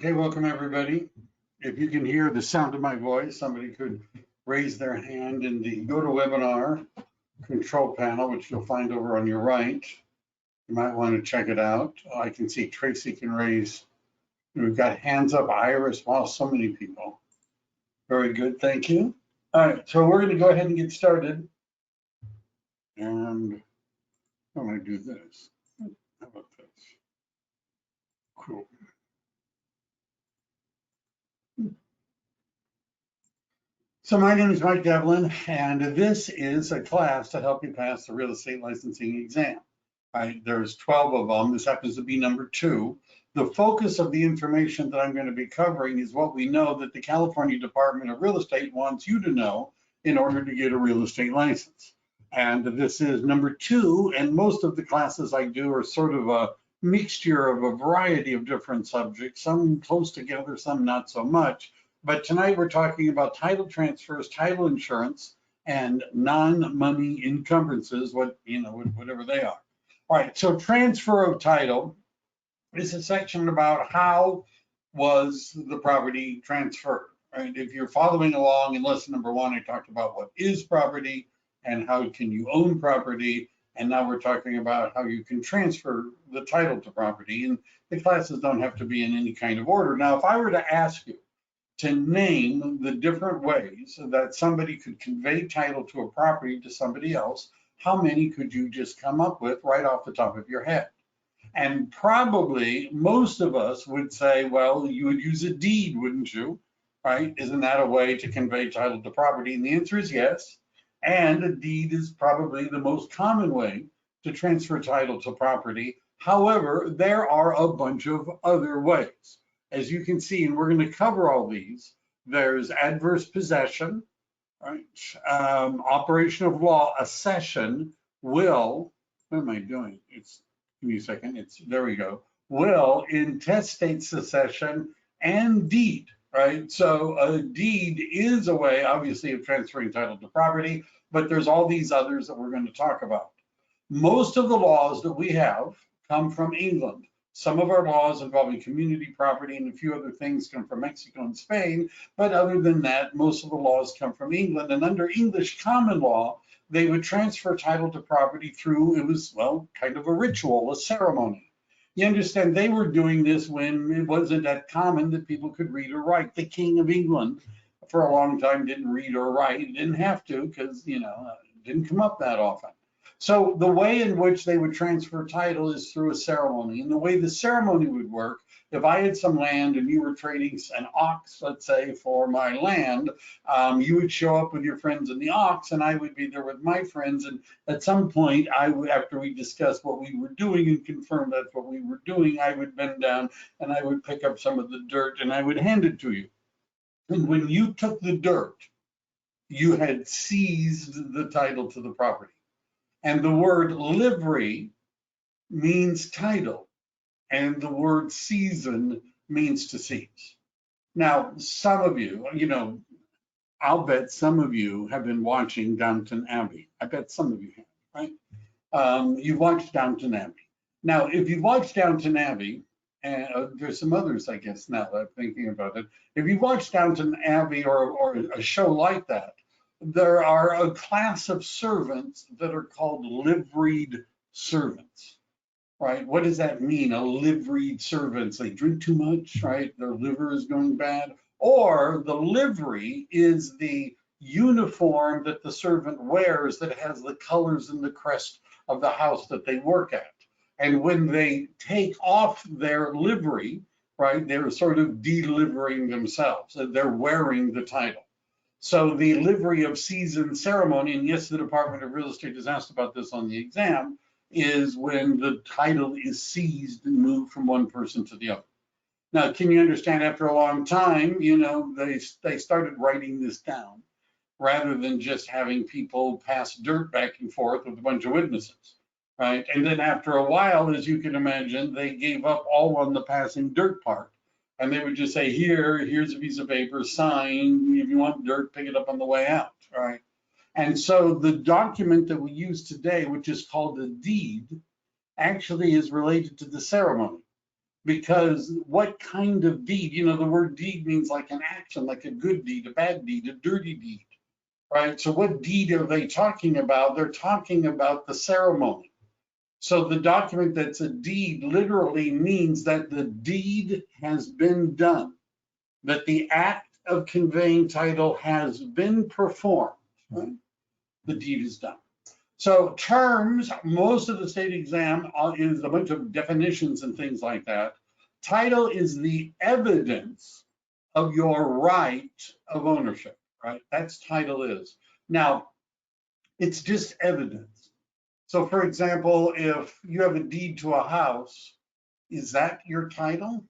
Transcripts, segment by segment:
Okay, welcome everybody. If you can hear the sound of my voice, somebody could raise their hand in the GoToWebinar control panel, which you'll find over on your right. You might want to check it out. I can see Tracy can raise. We've got hands up, Iris, wow, so many people. Very good, thank you. All right, so we're going to go ahead and get started. And I'm going to do this. How about this? Cool. So my name is Mike Devlin, and this is a class to help you pass the real estate licensing exam. There's 12 of them. This happens to be number 2. The focus of the information that I'm going to be covering is what we know that the California Department of Real Estate wants you to know in order to get a real estate license. And this is number 2, and most of the classes I do are sort of a mixture of a variety of different subjects, some close together, some not so much. But tonight we're talking about title transfers, title insurance, and non-money encumbrances, whatever they are. All right, so transfer of title is a section about how was the property transferred, right? If you're following along in lesson number 1, I talked about what is property and how can you own property. And now we're talking about how you can transfer the title to property. And the classes don't have to be in any kind of order. Now, if I were to ask you to name the different ways that somebody could convey title to a property to somebody else, how many could you just come up with right off the top of your head? And probably most of us would say, well, you would use a deed, wouldn't you? Right? Isn't that a way to convey title to property? And the answer is yes. And a deed is probably the most common way to transfer title to property. However, there are a bunch of other ways. As you can see, and we're going to cover all these, there's adverse possession, right? Operation of law, accession, will, what am I doing? Give me a second, there we go. Will, intestate succession, and deed, right? So a deed is a way, obviously, of transferring title to property, but there's all these others that we're going to talk about. Most of the laws that we have come from England. Some of our laws involving community property and a few other things come from Mexico and Spain, but other than that, most of the laws come from England. And under English common law, they would transfer title to property through, it was, well, kind of a ritual, a ceremony. You understand, they were doing this when it wasn't that common that people could read or write. The King of England, for a long time, didn't read or write. He didn't have to because, it didn't come up that often. So the way in which they would transfer title is through a ceremony. And the way the ceremony would work, if I had some land and you were trading an ox, let's say, for my land, you would show up with your friends in the ox and I would be there with my friends. And at some point, after we discussed what we were doing and confirmed that's what we were doing, I would bend down and I would pick up some of the dirt and I would hand it to you. And when you took the dirt, you had seized the title to the property. And the word livery means title, and the word season means to seize. Now, some of you, I'll bet some of you have been watching Downton Abbey. I bet some of you have, right? You've watched Downton Abbey. Now, if you've watched Downton Abbey, and there's some others, I guess, now that I'm thinking about it. If you've watched Downton Abbey or a show like that, there are a class of servants that are called liveried servants, right? What does that mean? A liveried servant? They drink too much, right? Their liver is going bad. Or the livery is the uniform that the servant wears that has the colors and the crest of the house that they work at. And when they take off their livery, right, they're sort of delivering themselves. They're wearing the title. So the livery of season ceremony, and yes, the Department of Real Estate is asked about this on the exam, is when the title is seized and moved from one person to the other. Now, can you understand after a long time, they started writing this down rather than just having people pass dirt back and forth with a bunch of witnesses, right? And then after a while, as you can imagine, they gave up all on the passing dirt part. And they would just say, here's a piece of paper, sign. If you want dirt, pick it up on the way out, right? And so the document that we use today, which is called a deed, actually is related to the ceremony. Because what kind of deed, the word deed means like an action, like a good deed, a bad deed, a dirty deed, right? So what deed are they talking about? They're talking about the ceremony. So the document that's a deed literally means that the deed has been done, that the act of conveying title has been performed, right? The deed is done. So terms, most of the state exam is a bunch of definitions and things like that. Title is the evidence of your right of ownership, right? That's title is. Now, it's just evidence. So for example, if you have a deed to a house, is that your title?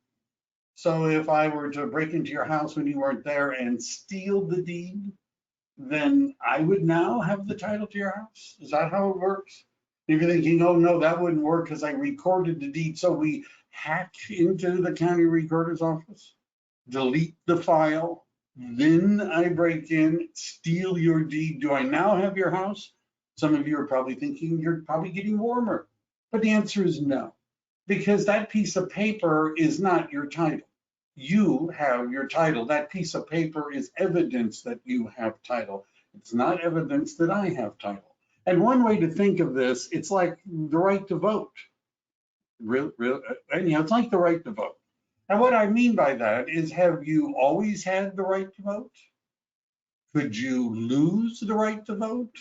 So if I were to break into your house when you weren't there and steal the deed, then I would now have the title to your house. Is that how it works? If you're thinking, oh no, that wouldn't work because I recorded the deed. So we hack into the county recorder's office, delete the file, then I break in, steal your deed. Do I now have your house? Some of you are probably thinking you're probably getting warmer. But the answer is no, because that piece of paper is not your title. You have your title. That piece of paper is evidence that you have title. It's not evidence that I have title. And one way to think of this, it's like the right to vote. Anyhow, it's like the right to vote. And what I mean by that is, have you always had the right to vote? Could you lose the right to vote?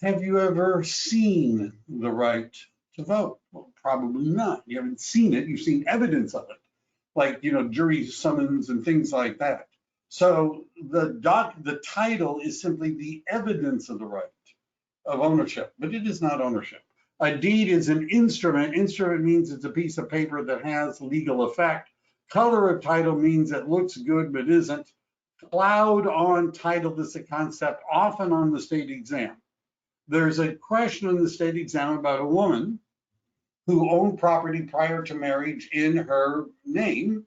Have you ever seen the right to vote? Well, probably not. You haven't seen it. You've seen evidence of it, like, jury summons and things like that. So the title is simply the evidence of the right of ownership, but it is not ownership. A deed is an instrument. Instrument means it's a piece of paper that has legal effect. Color of title means it looks good but isn't. Cloud on title is a concept often on the state exam. There's a question in the state exam about a woman who owned property prior to marriage in her name.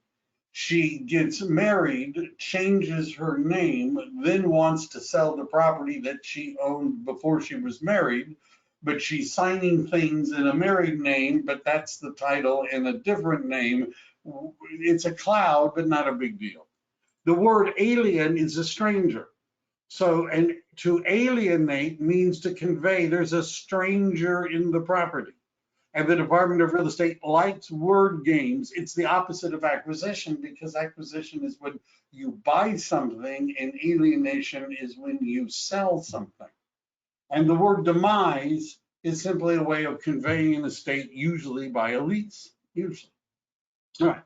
She gets married, changes her name, then wants to sell the property that she owned before she was married, but she's signing things in a married name, but that's the title in a different name. It's a cloud, but not a big deal. The word alien is a stranger. So, and to alienate means to convey there's a stranger in the property. And the Department of Real Estate likes word games. It's the opposite of acquisition, because acquisition is when you buy something and alienation is when you sell something. And the word demise is simply a way of conveying an estate, usually by a lease, usually. All right.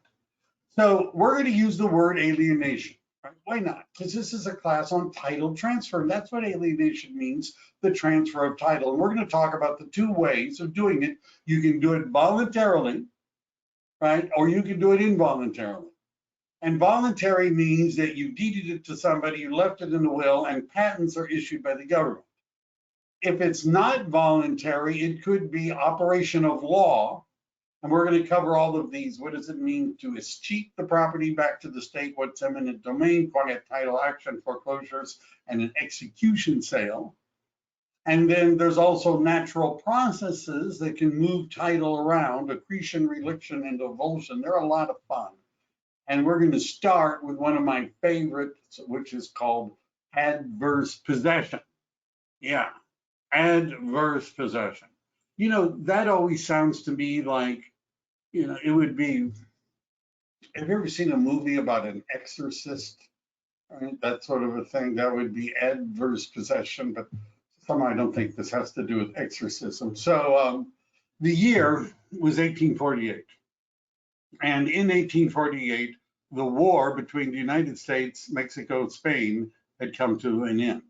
So we're going to use the word alienation. Right? Why not? Because this is a class on title transfer. And that's what alienation means, the transfer of title. And we're going to talk about the two ways of doing it. You can do it voluntarily, right? Or you can do it involuntarily. And voluntary means that you deeded it to somebody, you left it in the will, and patents are issued by the government. If it's not voluntary, it could be operation of law. And we're going to cover all of these. What does it mean to escheat the property back to the state? What's eminent domain, quiet title action, foreclosures, and an execution sale? And then there's also natural processes that can move title around, accretion, reliction, and avulsion. They're a lot of fun. And we're going to start with one of my favorites, which is called adverse possession. Yeah, adverse possession. That always sounds to me like, it would be, have you ever seen a movie about an exorcist? Right? That sort of a thing, that would be adverse possession, but somehow I don't think this has to do with exorcism. So the year was 1848. And in 1848, the war between the United States, Mexico, Spain had come to an end.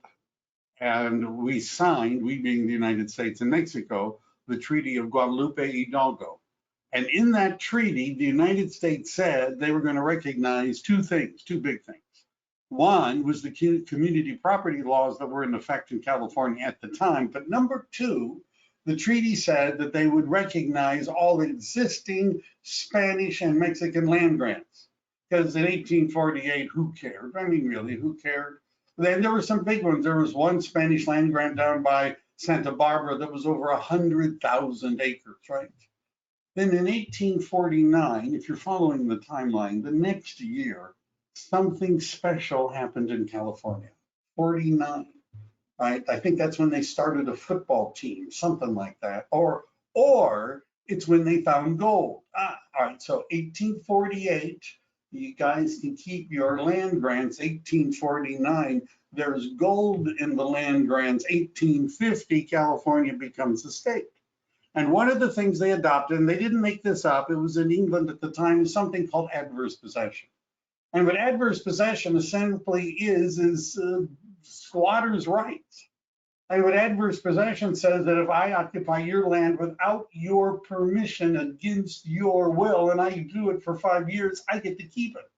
And we signed, we being the United States and Mexico, the Treaty of Guadalupe Hidalgo. And in that treaty, the United States said they were going to recognize two things, two big things. One was the community property laws that were in effect in California at the time. But number two, the treaty said that they would recognize all existing Spanish and Mexican land grants. Because in 1848, who cared? I mean, really, who cared? Then there were some big ones. There was one Spanish land grant down by Santa Barbara that was over 100,000 acres, right? Then in 1849, if you're following the timeline, the next year, something special happened in California. 49, right? I think that's when they started a football team, something like that. Or it's when they found gold. All right, so 1848, you guys can keep your land grants. 1849, there's gold in the land grants. 1850, California becomes a state. And one of the things they adopted, and they didn't make this up, it was in England at the time, is something called adverse possession. And what adverse possession essentially is squatters' rights. And what adverse possession says that if I occupy your land without your permission, against your will, and I do it for 5 years, I get to keep it.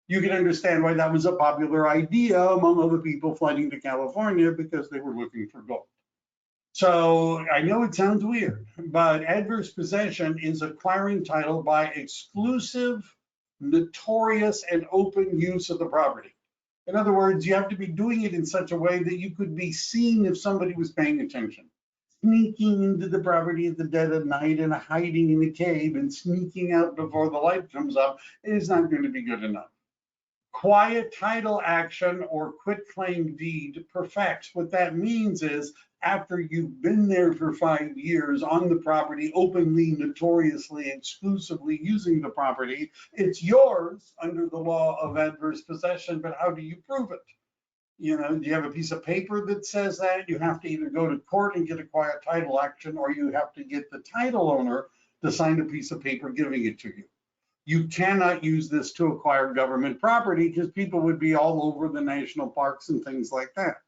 You can understand why that was a popular idea among other people flooding to California because they were looking for gold. So I know it sounds weird, but adverse possession is acquiring title by exclusive, notorious, and open use of the property. In other words, you have to be doing it in such a way that you could be seen if somebody was paying attention. Sneaking into the property at the dead of night and hiding in a cave and sneaking out before the light comes up is not going to be good enough. Quiet title action or quitclaim deed perfects. What that means is after you've been there for 5 years on the property, openly, notoriously, exclusively using the property, it's yours under the law of adverse possession, but how do you prove it? You know, do you have a piece of paper that says that? You have to either go to court and get a quiet title action, or you have to get the title owner to sign a piece of paper giving it to you. You cannot use this to acquire government property because people would be all over the national parks and things like that.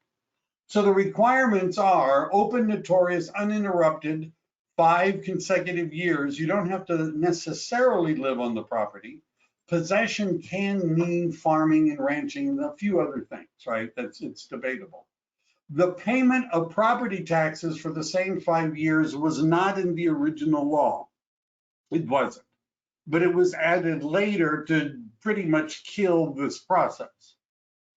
So the requirements are open, notorious, uninterrupted, 5 consecutive years. You don't have to necessarily live on the property. Possession can mean farming and ranching and a few other things, right? It's debatable. The payment of property taxes for the same 5 years was not in the original law. It wasn't. But it was added later to pretty much kill this process.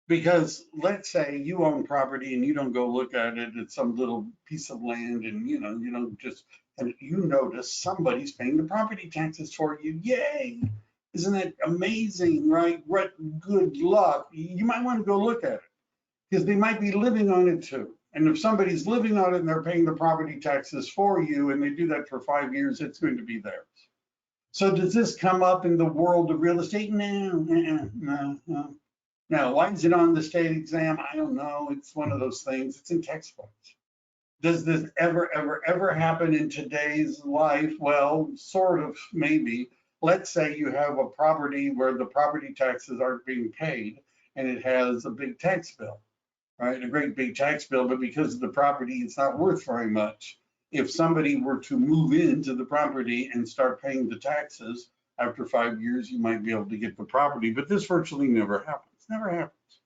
Because let's say you own property and you don't go look at it, it's some little piece of land and you don't just, and you notice somebody's paying the property taxes for you. Yay! Isn't that amazing, right? What good luck. You might want to go look at it because they might be living on it too. And if somebody's living on it and they're paying the property taxes for you and they do that for 5 years, it's going to be theirs. So does this come up in the world of real estate? No. Now, why is it on the state exam? I don't know. It's one of those things. It's in textbooks. Does this ever happen in today's life? Well, sort of, maybe. Let's say you have a property where the property taxes aren't being paid and it has a big tax bill, right? A great big tax bill, but because of the property, it's not worth very much. If somebody were to move into the property and start paying the taxes after 5 years, you might be able to get the property, but this virtually never happens. Never happens.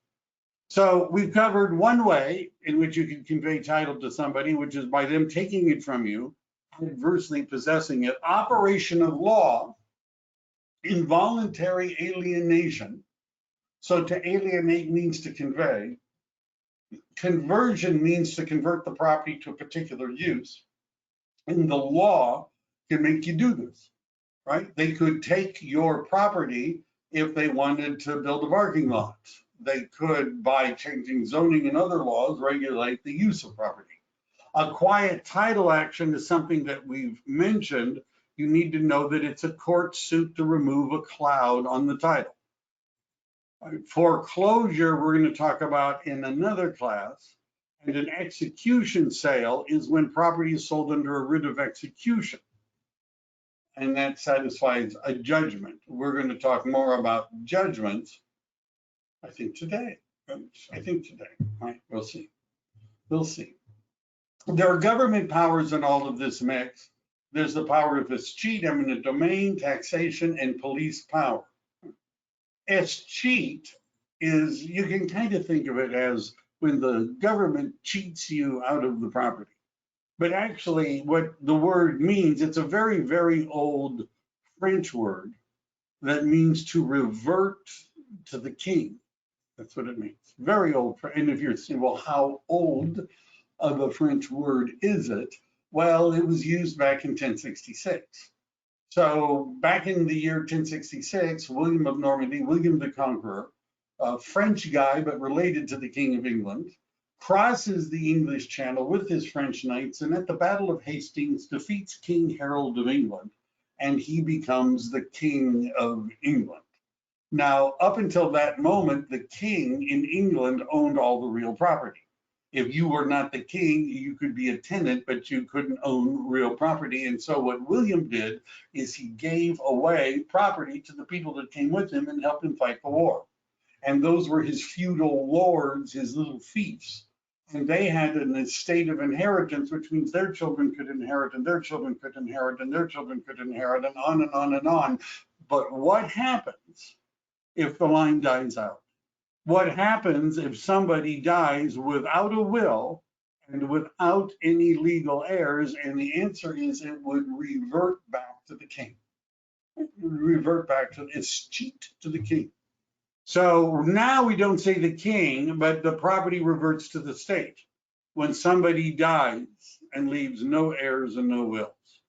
So we've covered one way in which you can convey title to somebody, which is by them taking it from you, adversely possessing it. Operation of law, involuntary alienation. So to alienate means to convey. Conversion means to convert the property to a particular use. And the law can make you do this, right? They could take your property if they wanted to build a parking lot. They could, by changing zoning and other laws, regulate the use of property. A quiet title action is something that we've mentioned. You need to know that it's a court suit to remove a cloud on the title. Foreclosure, we're going to talk about in another class. And an execution sale is when property is sold under a writ of execution. And that satisfies a judgment. We're going to talk more about judgments, I think today. Right, we'll see. There are government powers in all of this mix. There's the power of escheat, eminent domain, taxation, and police power. Escheat is, you can kind of think of it as when the government cheats you out of the property. But actually, what the word means, it's a very, very old French word that means to revert to the king. That's what it means. Very old. And if you're saying, well, how old of a French word is it? Well, it was used back in 1066. So back in the year 1066, William of Normandy, William the Conqueror, a French guy but related to the King of England, crosses the English Channel with his French knights, and at the Battle of Hastings defeats King Harold of England, and he becomes the King of England. Now, up until that moment, the king in England owned all the real property. If you were not the king, you could be a tenant, but you couldn't own real property. And so what William did is he gave away property to the people that came with him and helped him fight the war. And those were his feudal lords, his little fiefs. And they had an estate of inheritance, which means their children could inherit, and their children could inherit, and their children could inherit, and on and on and on. But what happens if the line dies out? What happens if somebody dies without a will and without any legal heirs? And the answer is it would revert back to the king. It would revert back to its cheat to the king. So now we don't say the king, but the property reverts to the state when somebody dies and leaves no heirs and no wills.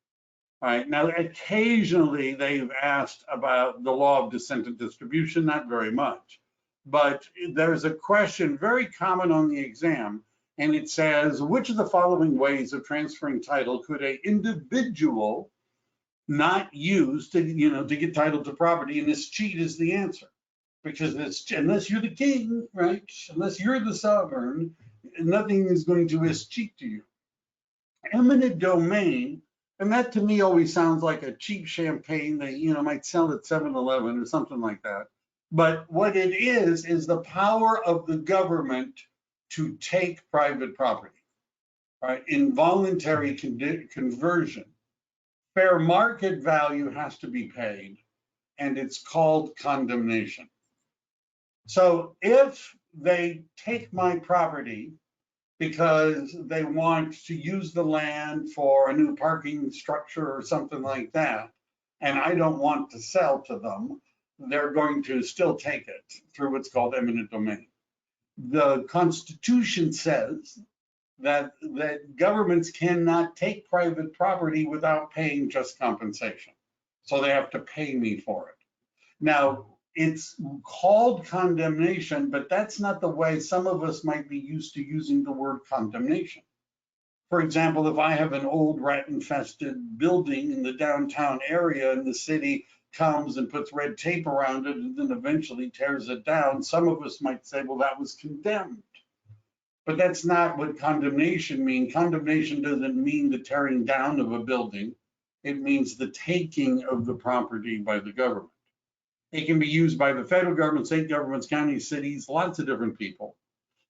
All right. Now, occasionally they've asked about the law of descent and distribution, not very much. But there's a question very common on the exam, and it says, which of the following ways of transferring title could an individual not use to get title to property? And this cheat is the answer, because unless you're the king, right? Unless you're the sovereign, nothing is going to escheat to you. Eminent domain. And that to me always sounds like a cheap champagne that might sell at 7-Eleven or something like that. But what it is the power of the government to take private property, right? Involuntary conversion. Fair market value has to be paid, and it's called condemnation. So if they take my property because they want to use the land for a new parking structure or something like that, and I don't want to sell to them, they're going to still take it through what's called eminent domain. The Constitution says that governments cannot take private property without paying just compensation. So they have to pay me for it. Now, it's called condemnation, but that's not the way some of us might be used to using the word condemnation. For example, if I have an old rat-infested building in the downtown area and the city comes and puts red tape around it and then eventually tears it down, some of us might say, well, that was condemned. But that's not what condemnation means. Condemnation doesn't mean the tearing down of a building. It means the taking of the property by the government. It can be used by the federal government, state governments, counties, cities, lots of different people.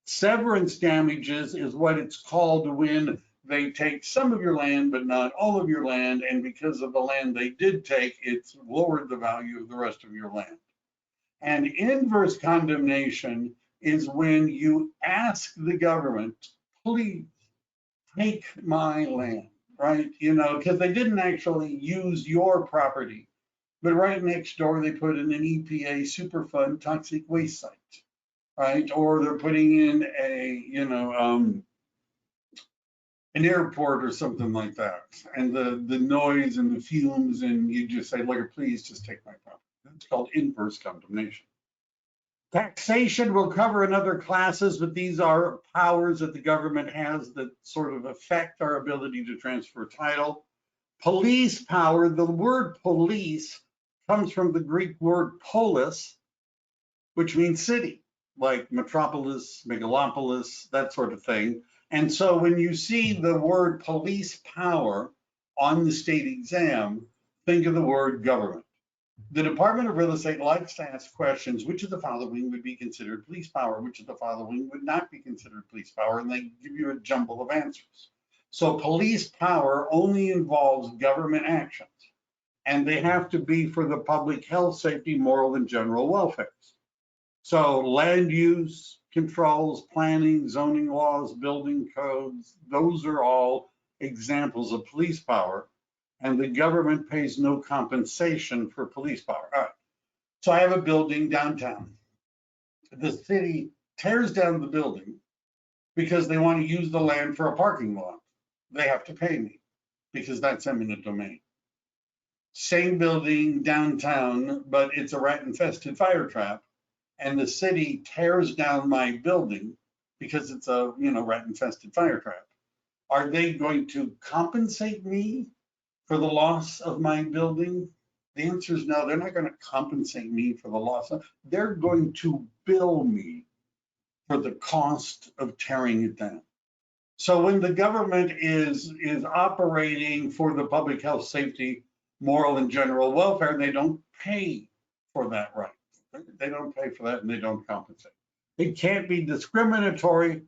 Severance damages is what it's called when they take some of your land, but not all of your land. And because of the land they did take, it's lowered the value of the rest of your land. And inverse condemnation is when you ask the government, please take my land, right? Because they didn't actually use your property. But right next door, they put in an EPA Superfund toxic waste site, right? Or they're putting in an airport or something like that. And the noise and the fumes, and you just say, look, please just take my property. That's called inverse condemnation. Taxation will cover in other classes, but these are powers that the government has that sort of affect our ability to transfer title. Police power, the word police comes from the Greek word polis, which means city, like metropolis, megalopolis, that sort of thing. And so when you see the word police power on the state exam, think of the word government. The Department of Real Estate likes to ask questions, which of the following would be considered police power, which of the following would not be considered police power, and they give you a jumble of answers. So police power only involves government actions, and they have to be for the public health, safety, moral, and general welfare. So land use controls, planning, zoning laws, building codes, those are all examples of police power, and the government pays no compensation for police power. All right. So I have a building downtown. The city tears down the building because they want to use the land for a parking lot. They have to pay me because that's eminent domain. same building downtown, but it's a rat infested fire trap, and the city tears down my building because it's a, rat infested fire trap. Are they going to compensate me for the loss of my building? The answer is no, they're not going to compensate me for the loss. They're going to bill me for the cost of tearing it down. So when the government is operating for the public health, safety, moral, and general welfare, they don't pay for that right. They don't pay for that, and they don't compensate. It can't be discriminatory.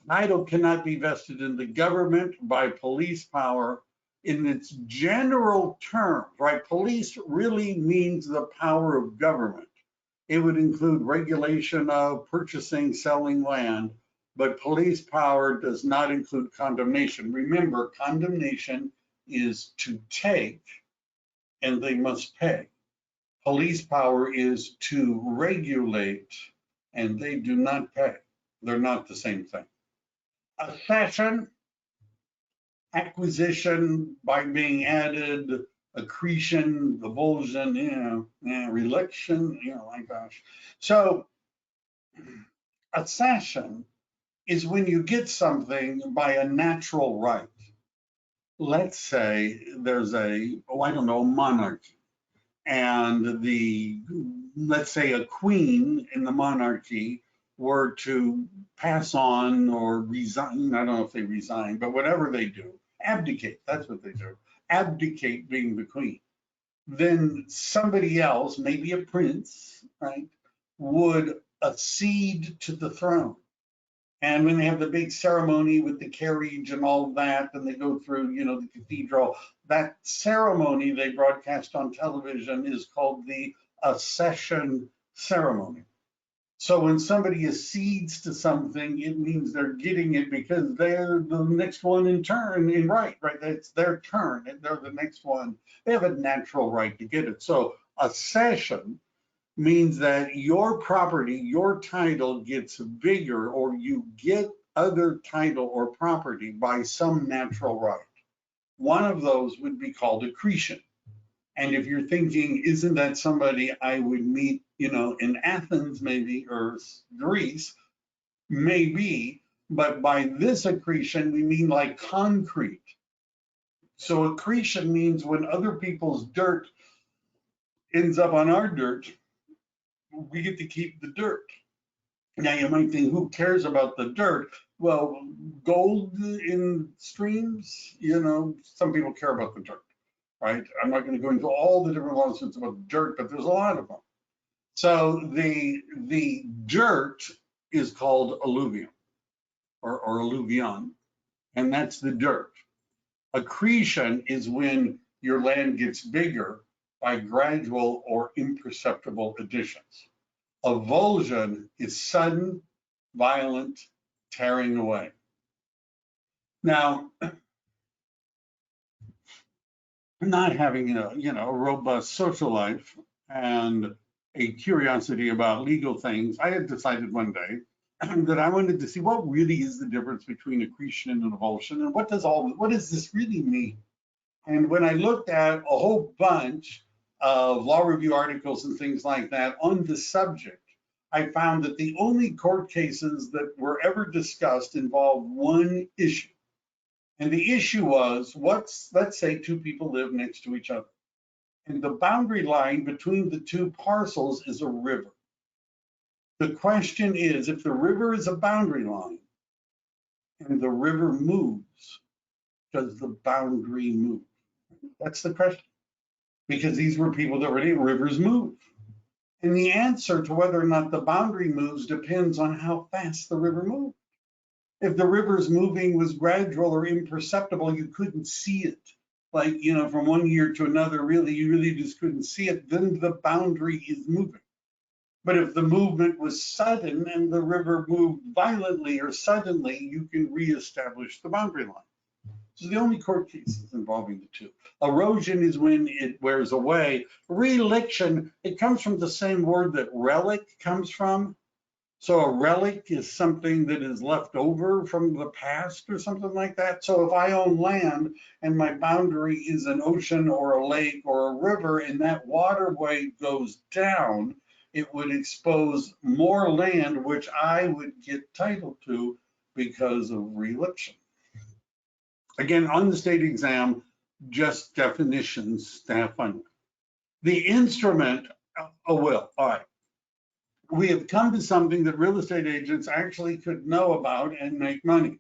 Title cannot be vested in the government by police power in its general terms, right? Police really means the power of government. It would include regulation of purchasing, selling land, but police power does not include condemnation. Remember, condemnation is to take, and they must pay. Police power is to regulate, and they do not pay. They're not the same thing. Accession, acquisition by being added, accretion, avulsion, reelection, my gosh. So accession is when you get something by a natural right. Let's say there's monarchy, and let's say a queen in the monarchy were to pass on or resign. I don't know if they resign, but whatever they do, abdicate. That's what they do. Abdicate being the queen. Then somebody else, maybe a prince, right, would accede to the throne. And when they have the big ceremony with the carriage and all that, and they go through, the cathedral, that ceremony they broadcast on television is called the accession ceremony. So when somebody accedes to something, it means they're getting it because they're the next one in right? It's their turn, and they're the next one. They have a natural right to get it. So accession means that your property, your title gets bigger, or you get other title or property by some natural right. One of those would be called accretion. And if you're thinking, isn't that somebody I would meet, in Athens maybe, or Greece, maybe, but by this accretion, we mean like concrete. So accretion means when other people's dirt ends up on our dirt, we get to keep the dirt. Now you might think, who cares about the dirt? Well, gold in streams, some people care about the dirt, right? I'm not going to go into all the different lawsuits about dirt, but there's a lot of them. So the dirt is called alluvium or alluvion, and that's the dirt. Accretion is when your land gets bigger by gradual or imperceptible additions. Avulsion is sudden, violent tearing away. Now, not having a robust social life and a curiosity about legal things, I had decided one day that I wanted to see what really is the difference between accretion and avulsion, and what does this really mean? And when I looked at a whole bunch of law review articles and things like that on the subject, I found that the only court cases that were ever discussed involved one issue. And the issue was, let's say two people live next to each other, and the boundary line between the two parcels is a river. The question is, if the river is a boundary line and the river moves, does the boundary move? That's the question. Because these were people that rivers move. And the answer to whether or not the boundary moves depends on how fast the river moved. If the river's moving was gradual or imperceptible, you couldn't see it. Like, from one year to another, you really just couldn't see it, then the boundary is moving. But if the movement was sudden and the river moved violently or suddenly, you can reestablish the boundary line. So the only court cases involving the two. Erosion is when it wears away. Reelection, it comes from the same word that relic comes from. So a relic is something that is left over from the past or something like that. So if I own land and my boundary is an ocean or a lake or a river and that waterway goes down, it would expose more land which I would get title to because of re-election. Again, on the state exam, just definitions to have fun with. The instrument, a will. All right. We have come to something that real estate agents actually could know about and make money.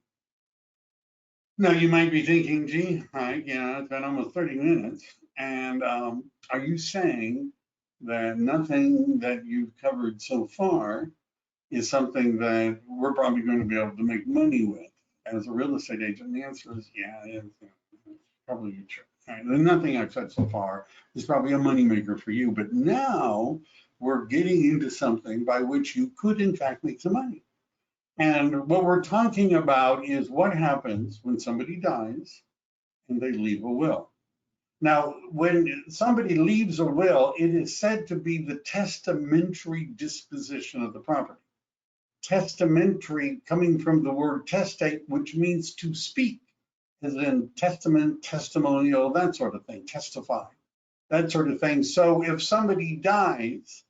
Now, you might be thinking, gee, it's been almost 30 minutes. And are you saying that nothing that you've covered so far is something that we're probably going to be able to make money with as a real estate agent? And the answer is, yeah, it's probably true. All right, nothing I've said so far is probably a moneymaker for you. But now we're getting into something by which you could, in fact, make some money. And what we're talking about is what happens when somebody dies and they leave a will. Now, when somebody leaves a will, it is said to be the testamentary disposition of the property. Testamentary coming from the word testate, which means to speak, as in testament, testimonial, that sort of thing, testify, that sort of thing. So if somebody dies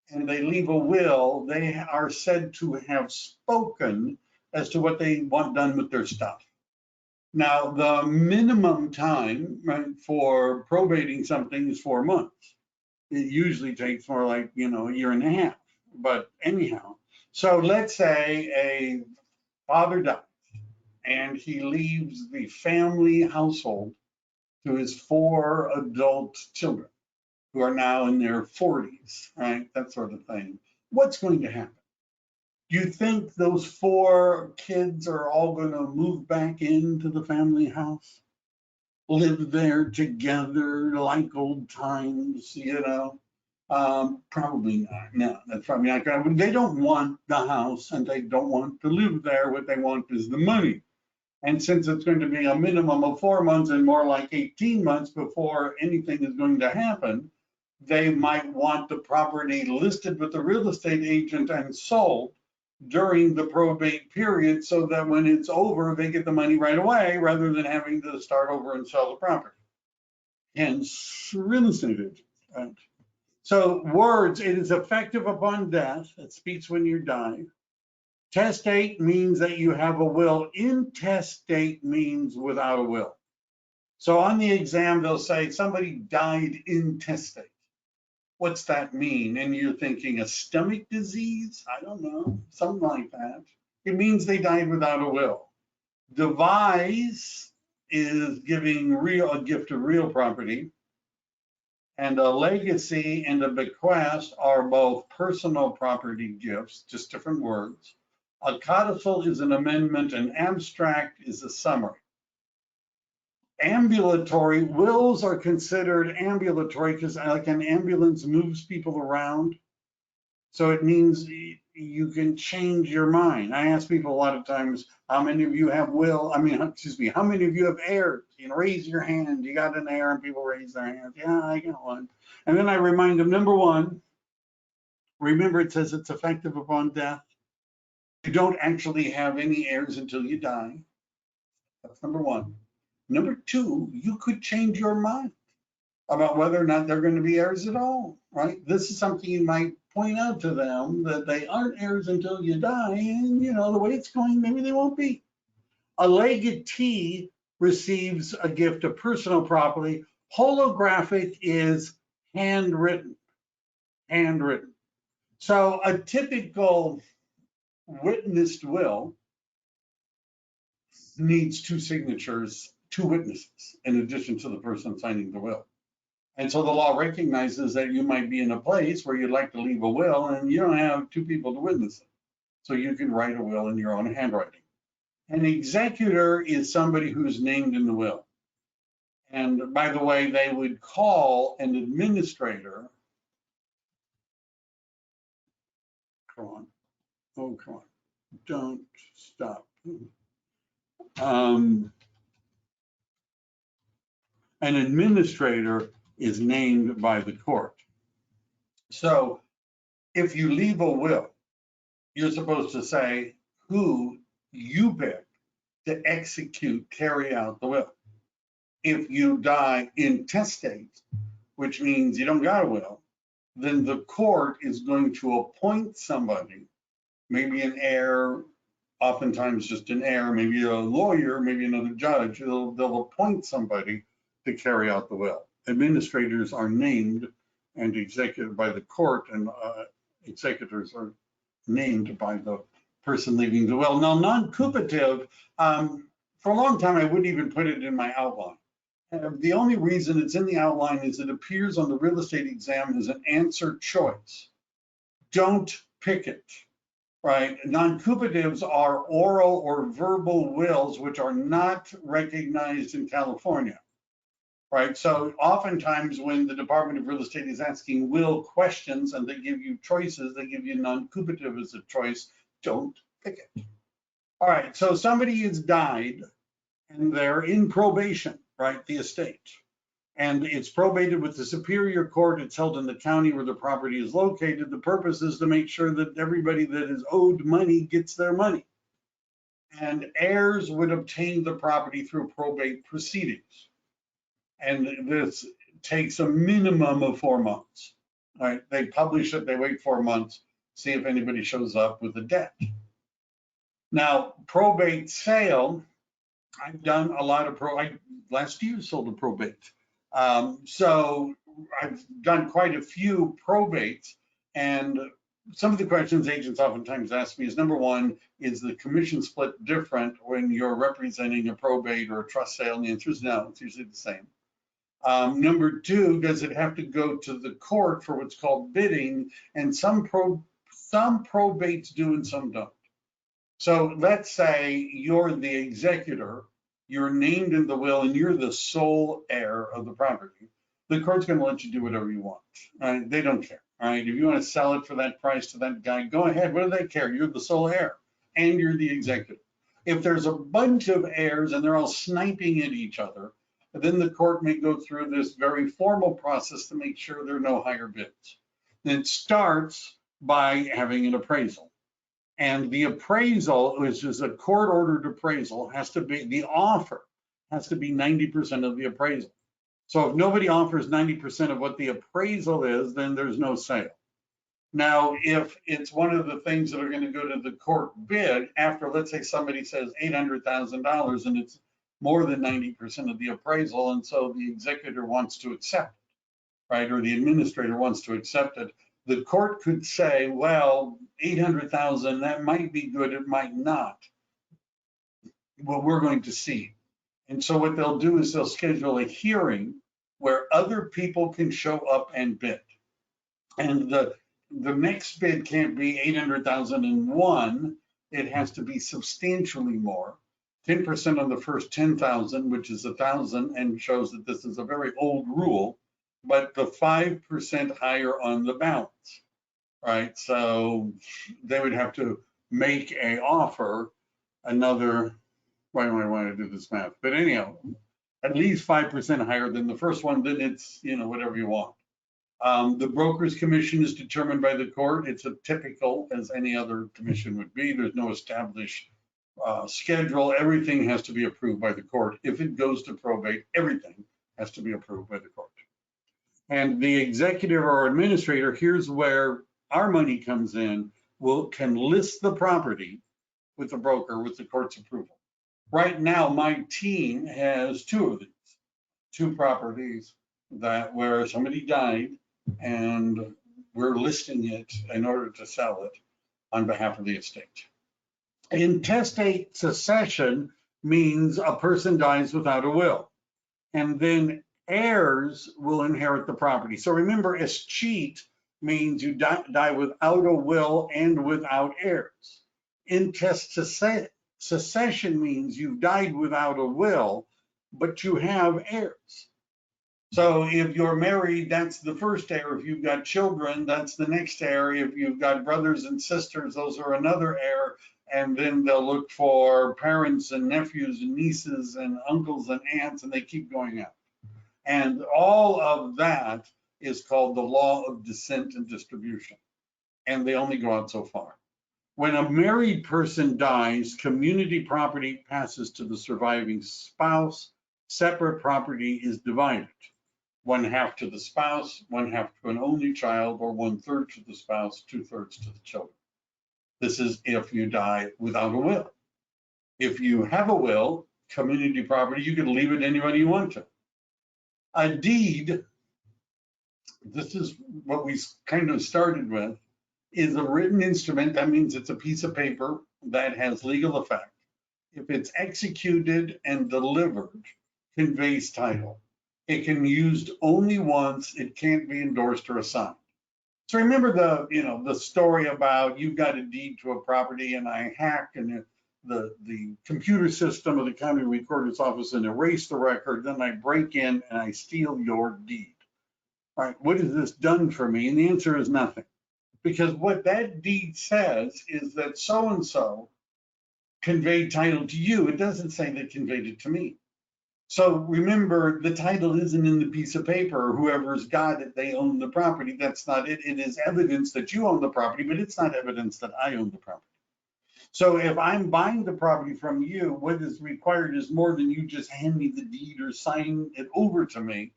and they leave a will, they are said to have spoken as to what they want done with their stuff. Now, the minimum time for probating something is 4 months. It usually takes more like, a year and a half. But anyhow, so let's say a father dies and he leaves the family household to his 4 adult children who are now in their 40s, right? That sort of thing. What's going to happen? Do you think those 4 kids are all going to move back into the family house, live there together like old times, Probably not. No, that's probably not going to. They don't want the house and they don't want to live there. What they want is the money. And since it's going to be a minimum of 4 months and more like 18 months before anything is going to happen, they might want the property listed with the real estate agent and sold during the probate period so that when it's over, they get the money right away rather than having to start over and sell the property. Hence, real estate agents. Right? So words, it is effective upon death. It speaks when you die. Testate means that you have a will. Intestate means without a will. So on the exam, they'll say somebody died intestate. What's that mean? And you're thinking a stomach disease? I don't know, something like that. It means they died without a will. Devise is giving a gift of real property. And a legacy and a bequest are both personal property gifts, just different words. A codicil is an amendment, an abstract is a summary. Ambulatory wills are considered ambulatory because like an ambulance moves people around. So it means you can change your mind. I ask people a lot of times, how many of you have how many of you have heirs? Raise your hand. You got an heir, and people raise their hands. Yeah, I got one. And then I remind them, number one, remember it says it's effective upon death. You don't actually have any heirs until you die. That's number one. Number two, you could change your mind about whether or not they're going to be heirs at all, right? This is something you might point out to them, that they aren't heirs until you die, and the way it's going, maybe they won't be. A legatee receives a gift of personal property. Holographic is handwritten. So a typical witnessed will needs 2 signatures, 2 witnesses, in addition to the person signing the will. And so the law recognizes that you might be in a place where you'd like to leave a will and you don't have 2 people to witness it. So you can write a will in your own handwriting. An executor is somebody who's named in the will. And by the way, they would call an administrator. Come on. Oh, come on. Don't stop. An administrator is named by the court. So if you leave a will you're supposed to say who you pick to execute, carry out the will. If you die intestate, which means you don't got a will, then the court is going to appoint somebody, maybe an heir, oftentimes just an heir, maybe a lawyer, maybe another judge. They'll appoint somebody to carry out the will. Administrators are named and executed by the court, and executors are named by the person leaving the will. Now, non-cupative, for a long time, I wouldn't even put it in my outline. The only reason it's in the outline is it appears on the real estate exam as an answer choice. Don't pick it, right? Non-cupatives are oral or verbal wills which are not recognized in California, right? So oftentimes when the Department of Real Estate is asking will questions and they give you choices, they give you non-cupative as a choice. Don't pick it. All right, so somebody has died and they're in probation, right? The estate. And it's probated with the Superior Court. It's held in the county where the property is located. The purpose is to make sure that everybody that is owed money gets their money. And heirs would obtain the property through probate proceedings. And this takes a minimum of 4 months. All right, they publish it, they wait 4 months, see if anybody shows up with a debt. Now, probate sale, I've done a lot of last year sold a probate. So I've done quite a few probates, and some of the questions agents oftentimes ask me is, number one, is the commission split different when you're representing a probate or a trust sale? And the answer is no, it's usually the same. Number two, does it have to go to the court for what's called bidding? And some probates do and some don't. So let's say you're the executor, you're named in the will, and you're the sole heir of the property. The court's going to let you do whatever you want. Right? They don't care. All right. If you want to sell it for that price to that guy, go ahead. What do they care? You're the sole heir and you're the executor. If there's a bunch of heirs and they're all sniping at each other, then the court may go through this very formal process to make sure there are no higher bids. It starts by having an appraisal. And the appraisal, which is a court-ordered appraisal, has to be, the offer has to be 90% of the appraisal. So if nobody offers 90% of what the appraisal is, then there's no sale. Now, if it's one of the things that are going to go to the court bid after, let's say somebody says $800,000 and it's more than 90% of the appraisal, and so the executor wants to accept it, right? Or the administrator wants to accept it. The court could say, well, 800,000, that might be good, it might not. Well, we're going to see. And so what they'll do is they'll schedule a hearing where other people can show up and bid. And the next bid can't be 800,001. It has to be substantially more. 10% on the first 10,000, which is 1,000, and shows that this is a very old rule, but the 5% higher on the balance, right? So they would have to make a offer another, why do I want to do this math? But anyhow, at least 5% higher than the first one, then it's, whatever you want. The broker's commission is determined by the court. It's a typical, as any other commission would be. There's no established schedule. Everything has to be approved by the court. If it goes to probate, everything has to be approved by the court. And the executive or administrator, here's where our money comes in, can list the property with the broker with the court's approval. Right now, my team has 2 of these, 2 properties where somebody died and we're listing it in order to sell it on behalf of the estate. Intestate succession means a person dies without a will, and then heirs will inherit the property. So remember, escheat means you die without a will and without heirs. Intestate succession means you've died without a will, but you have heirs. So if you're married, that's the first heir. If you've got children, that's the next heir. If you've got brothers and sisters, those are another heir. And then they'll look for parents and nephews and nieces and uncles and aunts, and they keep going out. And all of that is called the law of descent and distribution. And they only go out so far. When a married person dies, community property passes to the surviving spouse. Separate property is divided. 1/2 to the spouse, 1/2 to an only child, or 1/3 to the spouse, 2/3 to the children. This is if you die without a will. If you have a will, community property, you can leave it to anybody you want to. A deed, this is what we kind of started with, is a written instrument. That means it's a piece of paper that has legal effect. If it's executed and delivered, conveys title. It can be used only once. It can't be endorsed or assigned. So remember the story about you've got a deed to a property and I hack and the computer system of the county recorder's office and erase the record, then I break in and I steal your deed. All right, what has this done for me? And the answer is nothing. Because what that deed says is that so-and-so conveyed title to you. It doesn't say they conveyed it to me. So remember, the title isn't in the piece of paper. Whoever's got it, they own the property. That's not it. It is evidence that you own the property, but it's not evidence that I own the property. So if I'm buying the property from you, what is required is more than you just hand me the deed or sign it over to me.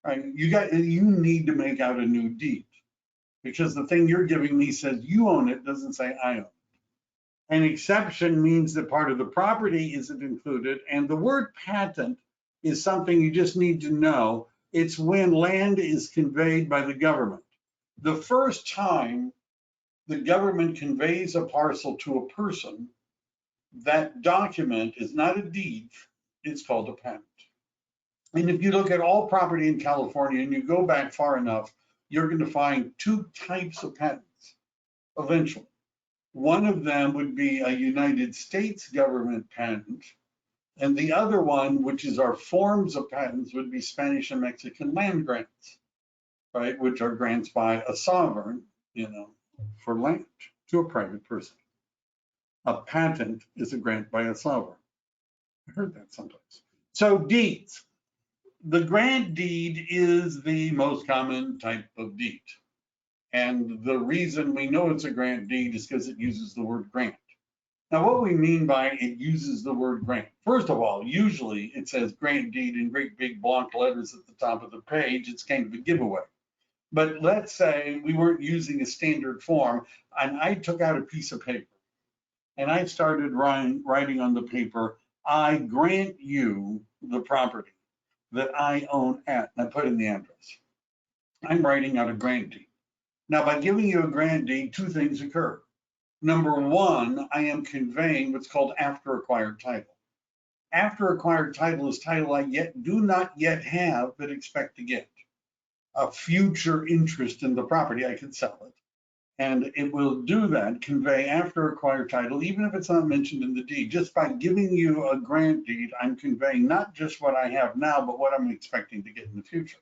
Right? You need to make out a new deed, because the thing you're giving me says you own it, doesn't say I own it. An exception means that part of the property isn't included, and the word patent is something you just need to know. It's when land is conveyed by the government. The first time the government conveys a parcel to a person, that document is not a deed, it's called a patent. And if you look at all property in California and you go back far enough, you're going to find 2 types of patents eventually. One of them would be a United States government patent, and the other one, which is our forms of patents, would be Spanish and Mexican land grants, right? Which are grants by a sovereign, for land to a private person. A patent is a grant by a sovereign. I heard that someplace. So deeds. The grant deed is the most common type of deed. And the reason we know it's a grant deed is because it uses the word grant. Now, what we mean by it uses the word grant, first of all, usually it says grant deed in great big block letters at the top of the page. It's kind of a giveaway. But let's say we weren't using a standard form and I took out a piece of paper and I started writing on the paper, I grant you the property that I own at, and I put in the address. I'm writing out a grant deed. Now, by giving you a grant deed, 2 things occur. Number 1, I am conveying what's called after acquired title. After acquired title is title I do not yet have, but expect to get. A future interest in the property, I could sell it. And it will do that, convey after acquired title, even if it's not mentioned in the deed. Just by giving you a grant deed, I'm conveying not just what I have now, but what I'm expecting to get in the future.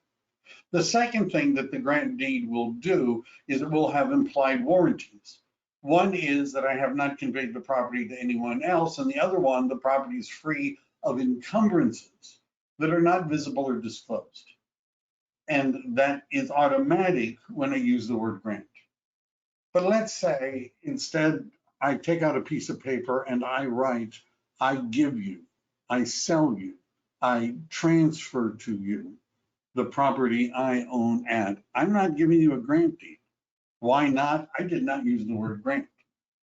The second thing that the grant deed will do is it will have implied warranties. One is that I have not conveyed the property to anyone else, and the other one, the property is free of encumbrances that are not visible or disclosed. And that is automatic when I use the word grant. But let's say instead I take out a piece of paper and I write, I give you, I sell you, I transfer to you the property I own at. I'm not giving you a grant deed. Why not? I did not use the word grant,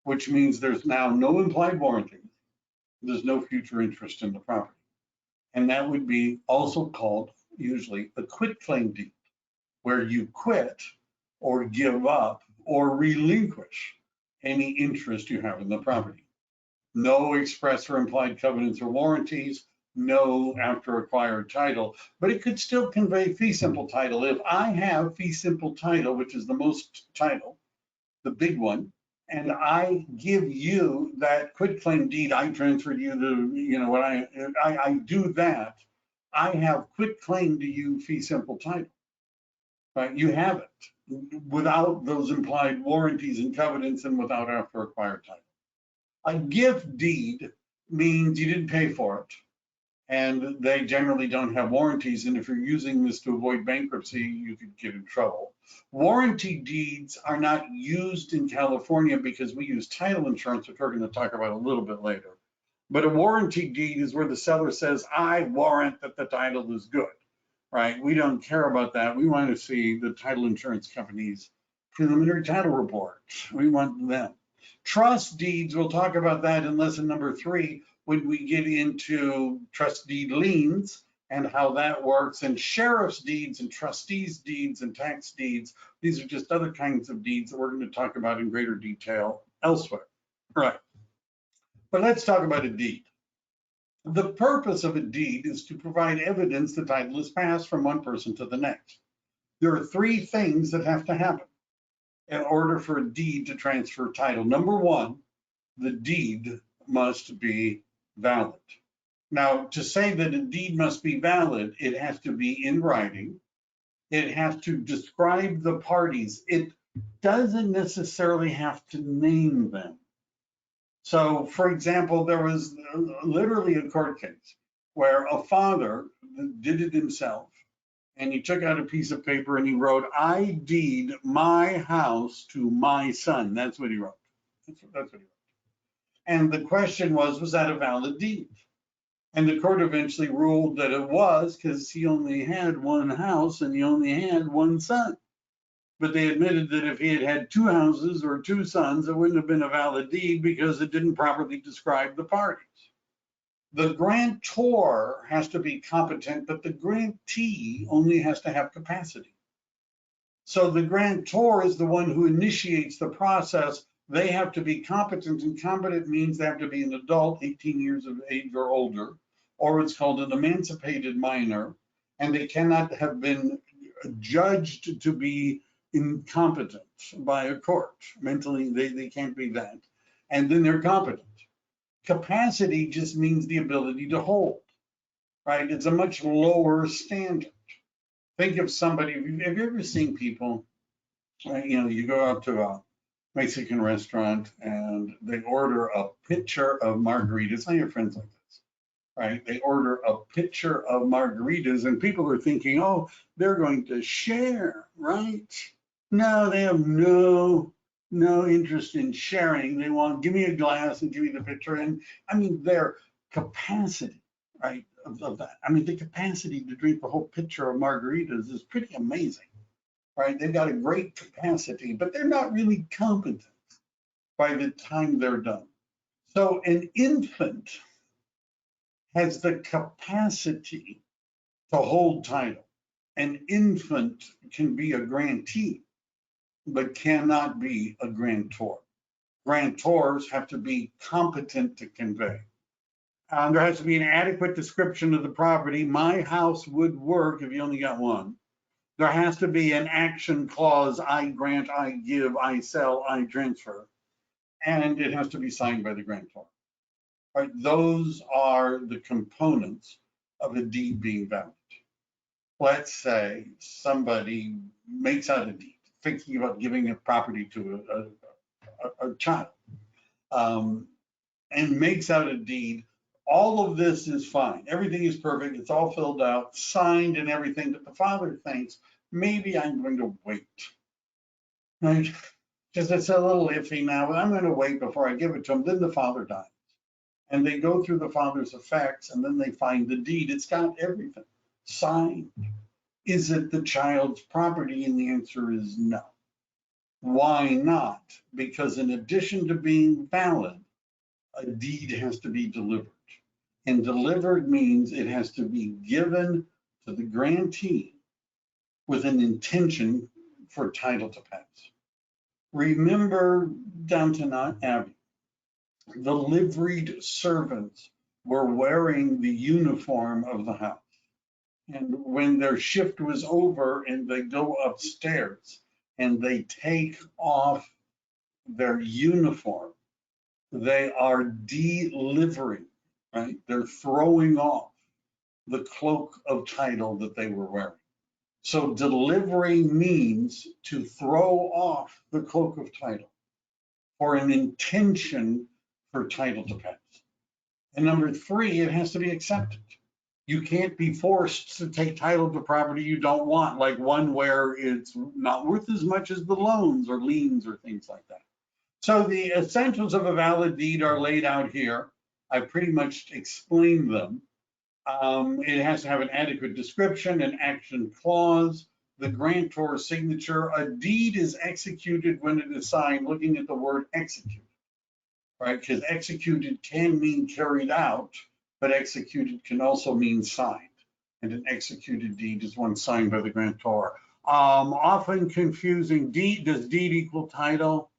which means there's now no implied warranty. There's no future interest in the property. And that would be also called usually a quitclaim deed, where you quit or give up or relinquish any interest you have in the property. No express or implied covenants or warranties, no after acquired title, but it could still convey fee simple title. If I have fee simple title, which is the most title, the big one, and I give you that quitclaim deed, I transferred you to, when I do that, I have quitclaim to you fee simple title, right? You have it without those implied warranties and covenants and without after acquired title. A gift deed means you didn't pay for it and they generally don't have warranties. And if you're using this to avoid bankruptcy, you could get in trouble. Warranty deeds are not used in California because we use title insurance, which we're going to talk about a little bit later. But a warranty deed is where the seller says, I warrant that the title is good, right? We don't care about that. We want to see the title insurance company's preliminary title report. We want them. Trust deeds, we'll talk about that in lesson number 3 when we get into trust deed liens and how that works, and sheriff's deeds and trustees deeds and tax deeds. These are just other kinds of deeds that we're going to talk about in greater detail elsewhere. Right. But let's talk about a deed. The purpose of a deed is to provide evidence the title is passed from one person to the next. There are 3 things that have to happen in order for a deed to transfer title. Number 1, the deed must be valid. Now, to say that a deed must be valid, it has to be in writing. It has to describe the parties. It doesn't necessarily have to name them. So, for example, there was literally a court case where a father did it himself, and he took out a piece of paper and he wrote, I deed my house to my son. That's what he wrote. That's what he wrote. And the question was that a valid deed? And the court eventually ruled that it was, because he only had one house and he only had one son. But they admitted that if he had had 2 houses or 2 sons, it wouldn't have been a valid deed because it didn't properly describe the parties. The grantor has to be competent, but the grantee only has to have capacity. So the grantor is the one who initiates the process. They have to be competent, and competent means they have to be an adult, 18 years of age or older, or it's called an emancipated minor, and they cannot have been judged to be incompetent by a court. Mentally, they can't be that. And then they're competent. Capacity just means the ability to hold, right? It's a much lower standard. Think of somebody, have you ever seen people, right? You go out to a Mexican restaurant and they order a pitcher of margaritas. I have friends like this, right? They order a pitcher of margaritas and people are thinking, oh, they're going to share, right? No, they have no interest in sharing. They want, give me a glass and give me the pitcher. And I mean, their capacity, right, of that. I mean, the capacity to drink the whole pitcher of margaritas is pretty amazing, right? They've got a great capacity, but they're not really competent by the time they're done. So an infant has the capacity to hold title. An infant can be a grantee, but cannot be a grantor. Grantors have to be competent to convey. There has to be an adequate description of the property. My house would work if you only got one. There has to be an action clause, I grant, I give, I sell, I transfer. And it has to be signed by the grantor. Right? Those are the components of a deed being valid. Let's say somebody makes out a deed, thinking about giving a property to a child, and makes out a deed. All of this is fine. Everything is perfect. It's all filled out, signed and everything, but the father thinks, maybe I'm going to wait. Right? Because it's a little iffy now, but I'm going to wait before I give it to him. Then the father dies. And they go through the father's effects, and then they find the deed. It's got everything signed. Is it the child's property? And the answer is no. Why not? Because in addition to being valid, a deed has to be delivered. And delivered means it has to be given to the grantee with an intention for title to pass. Remember Downton Abbey. The liveried servants were wearing the uniform of the house. And when their shift was over and they go upstairs and they take off their uniform, they are delivering, right? They're throwing off the cloak of title that they were wearing. So delivery means to throw off the cloak of title for an intention for title to pass. And number 3, it has to be accepted. You can't be forced to take title to property you don't want, like one where it's not worth as much as the loans or liens or things like that. So the essentials of a valid deed are laid out here. I pretty much explained them. It has to have an adequate description, an action clause, the grantor's signature. A deed is executed when it is signed, looking at the word execute, right? Because executed can mean carried out, but executed can also mean signed. And an executed deed is one signed by the grantor. Often confusing, does deed equal title?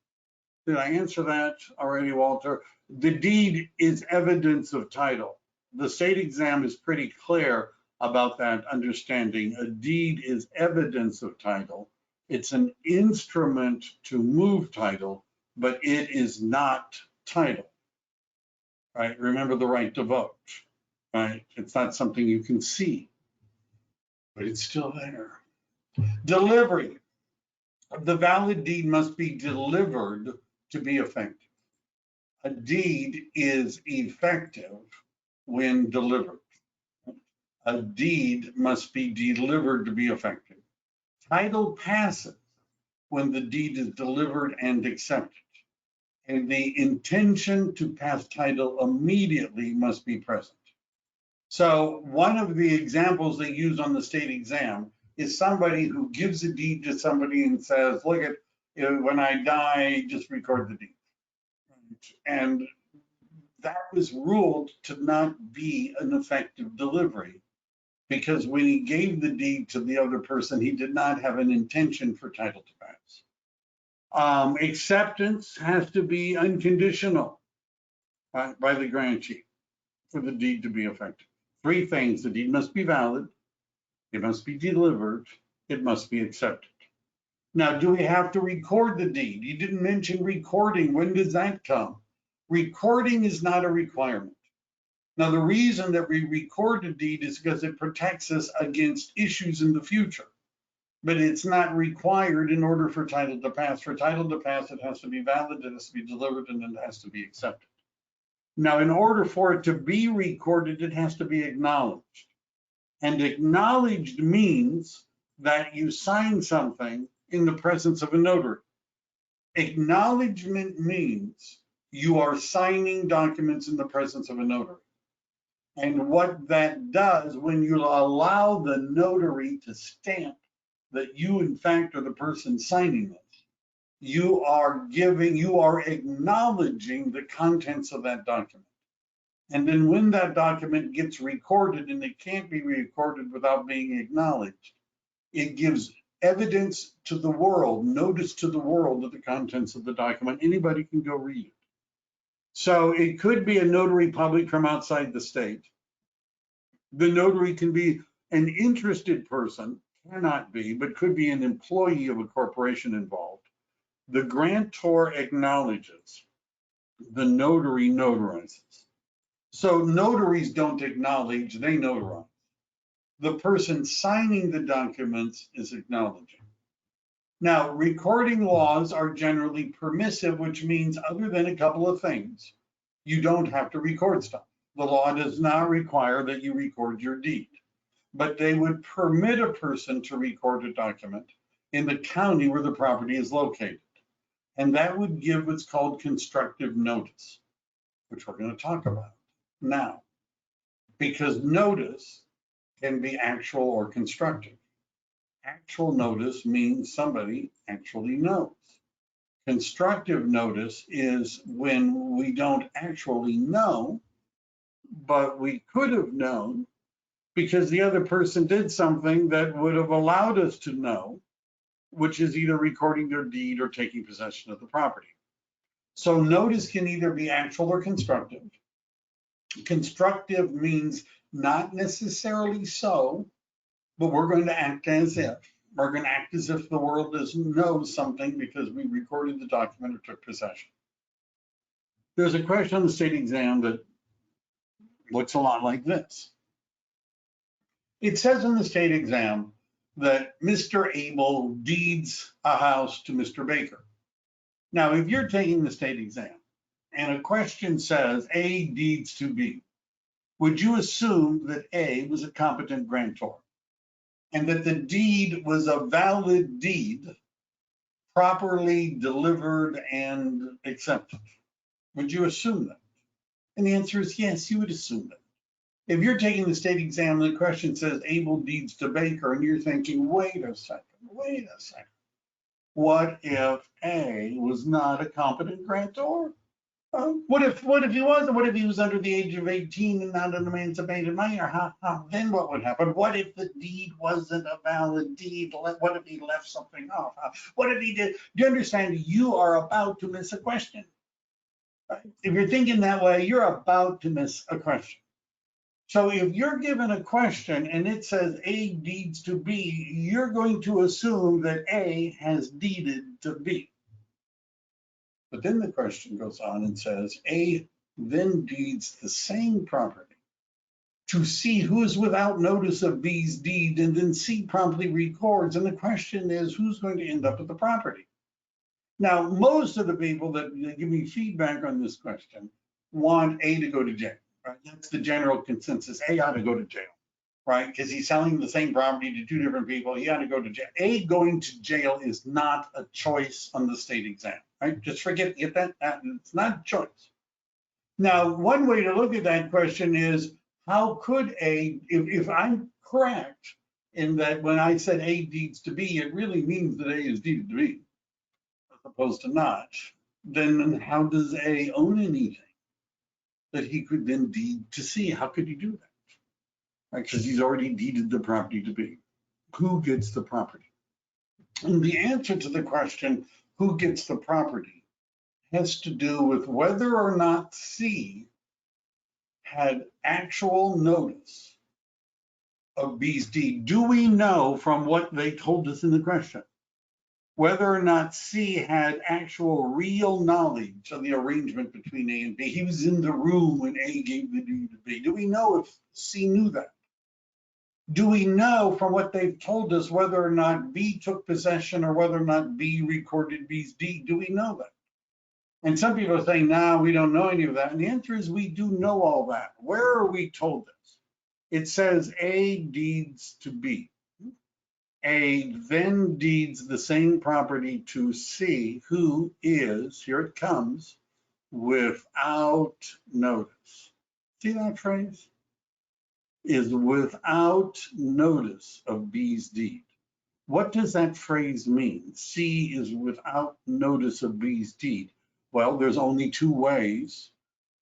Did I answer that already, Walter? The deed is evidence of title. The state exam is pretty clear about that understanding. A deed is evidence of title. It's an instrument to move title, but it is not title, right? Remember the right to vote, right? It's not something you can see, but it's still there. Delivery. The valid deed must be delivered to be effective. A deed is effective when delivered. A deed must be delivered to be effective. Title passes when the deed is delivered and accepted. And the intention to pass title immediately must be present. So one of the examples they use on the state exam is somebody who gives a deed to somebody and says, look at, when I die, just record the deed. And that was ruled to not be an effective delivery because when he gave the deed to the other person, he did not have an intention for title to pass. Acceptance has to be unconditional by the grantee for the deed to be effective. Three things: the deed must be valid, it must be delivered, it must be accepted. Now, do we have to record the deed? You didn't mention recording. When does that come? Recording is not a requirement. Now, the reason that we record a deed is because it protects us against issues in the future, but it's not required in order for title to pass. For title to pass, it has to be valid, it has to be delivered, and it has to be accepted. Now, in order for it to be recorded, it has to be acknowledged. And acknowledged means that you sign something in the presence of a notary. Acknowledgement means you are signing documents in the presence of a notary. And what that does, when you allow the notary to stamp that you, in fact, are the person signing this, you are acknowledging the contents of that document. And then when that document gets recorded, and it can't be recorded without being acknowledged, it gives evidence to the world, notice to the world of the contents of the document. Anybody can go read it. So it could be a notary public from outside the state. The notary can be an interested person, cannot be, but could be an employee of a corporation involved. The grantor acknowledges, the notary notarizes. So notaries don't acknowledge, they notarize. The person signing the documents is acknowledging. Now, recording laws are generally permissive, which means other than a couple of things, you don't have to record stuff. The law does not require that you record your deed, but they would permit a person to record a document in the county where the property is located. And that would give what's called constructive notice, which we're going to talk about now, because notice can be actual or constructive. Actual notice means somebody actually knows. Constructive notice is when we don't actually know, but we could have known because the other person did something that would have allowed us to know, which is either recording their deed or taking possession of the property. So notice can either be actual or constructive. Constructive means not necessarily so, but we're going to act as if. We're going to act as if the world doesn't know something because we recorded the document or took possession. There's a question on the state exam that looks a lot like this. It says in the state exam that Mr. Abel deeds a house to Mr. Baker. Now, if you're taking the state exam and a question says A deeds to B, would you assume that A was a competent grantor and that the deed was a valid deed, properly delivered and accepted? Would you assume that? And the answer is yes, you would assume that. If you're taking the state exam and the question says able deeds to Baker, and you're thinking, wait a second. What if A was not a competent grantor? What if he was? What if he was under the age of 18 and not an emancipated minor? Then what would happen? What if the deed wasn't a valid deed? What if he left something off? What if he did? Do you understand? You are about to miss a question. Right? If you're thinking that way, you're about to miss a question. So if you're given a question and it says A deeds to B, you're going to assume that A has deeded to B. But then the question goes on and says A then deeds the same property to C, who is without notice of B's deed, and then C promptly records. And the question is, who's going to end up with the property? Now, most of the people that give me feedback on this question want A to go to jail. Right? That's the general consensus. A ought to go to jail, right? Because he's selling the same property to two different people. He ought to go to jail. A going to jail is not a choice on the state exam, right? Just forget that. It's not a choice. Now, one way to look at that question is, how could A, if I'm correct in that when I said A deeds to B, it really means that A is deeded to B, as opposed to not, then how does A own anything that he could then deed to C? How could he do that? Right, because he's already deeded the property to B. Who gets the property? And the answer to the question, who gets the property, has to do with whether or not C had actual notice of B's deed. Do we know from what they told us in the question whether or not C had actual real knowledge of the arrangement between A and B? He was in the room when A gave the deed to B. Do we know if C knew that? Do we know from what they've told us whether or not B took possession or whether or not B recorded B's deed? Do we know that? And some people are saying, no, we don't know any of that. And the answer is we do know all that. Where are we told this? It says A deeds to B. A then deeds the same property to C, who is, here it comes, without notice. See that phrase? Is without notice of B's deed. What does that phrase mean? C is without notice of B's deed. Well, there's only two ways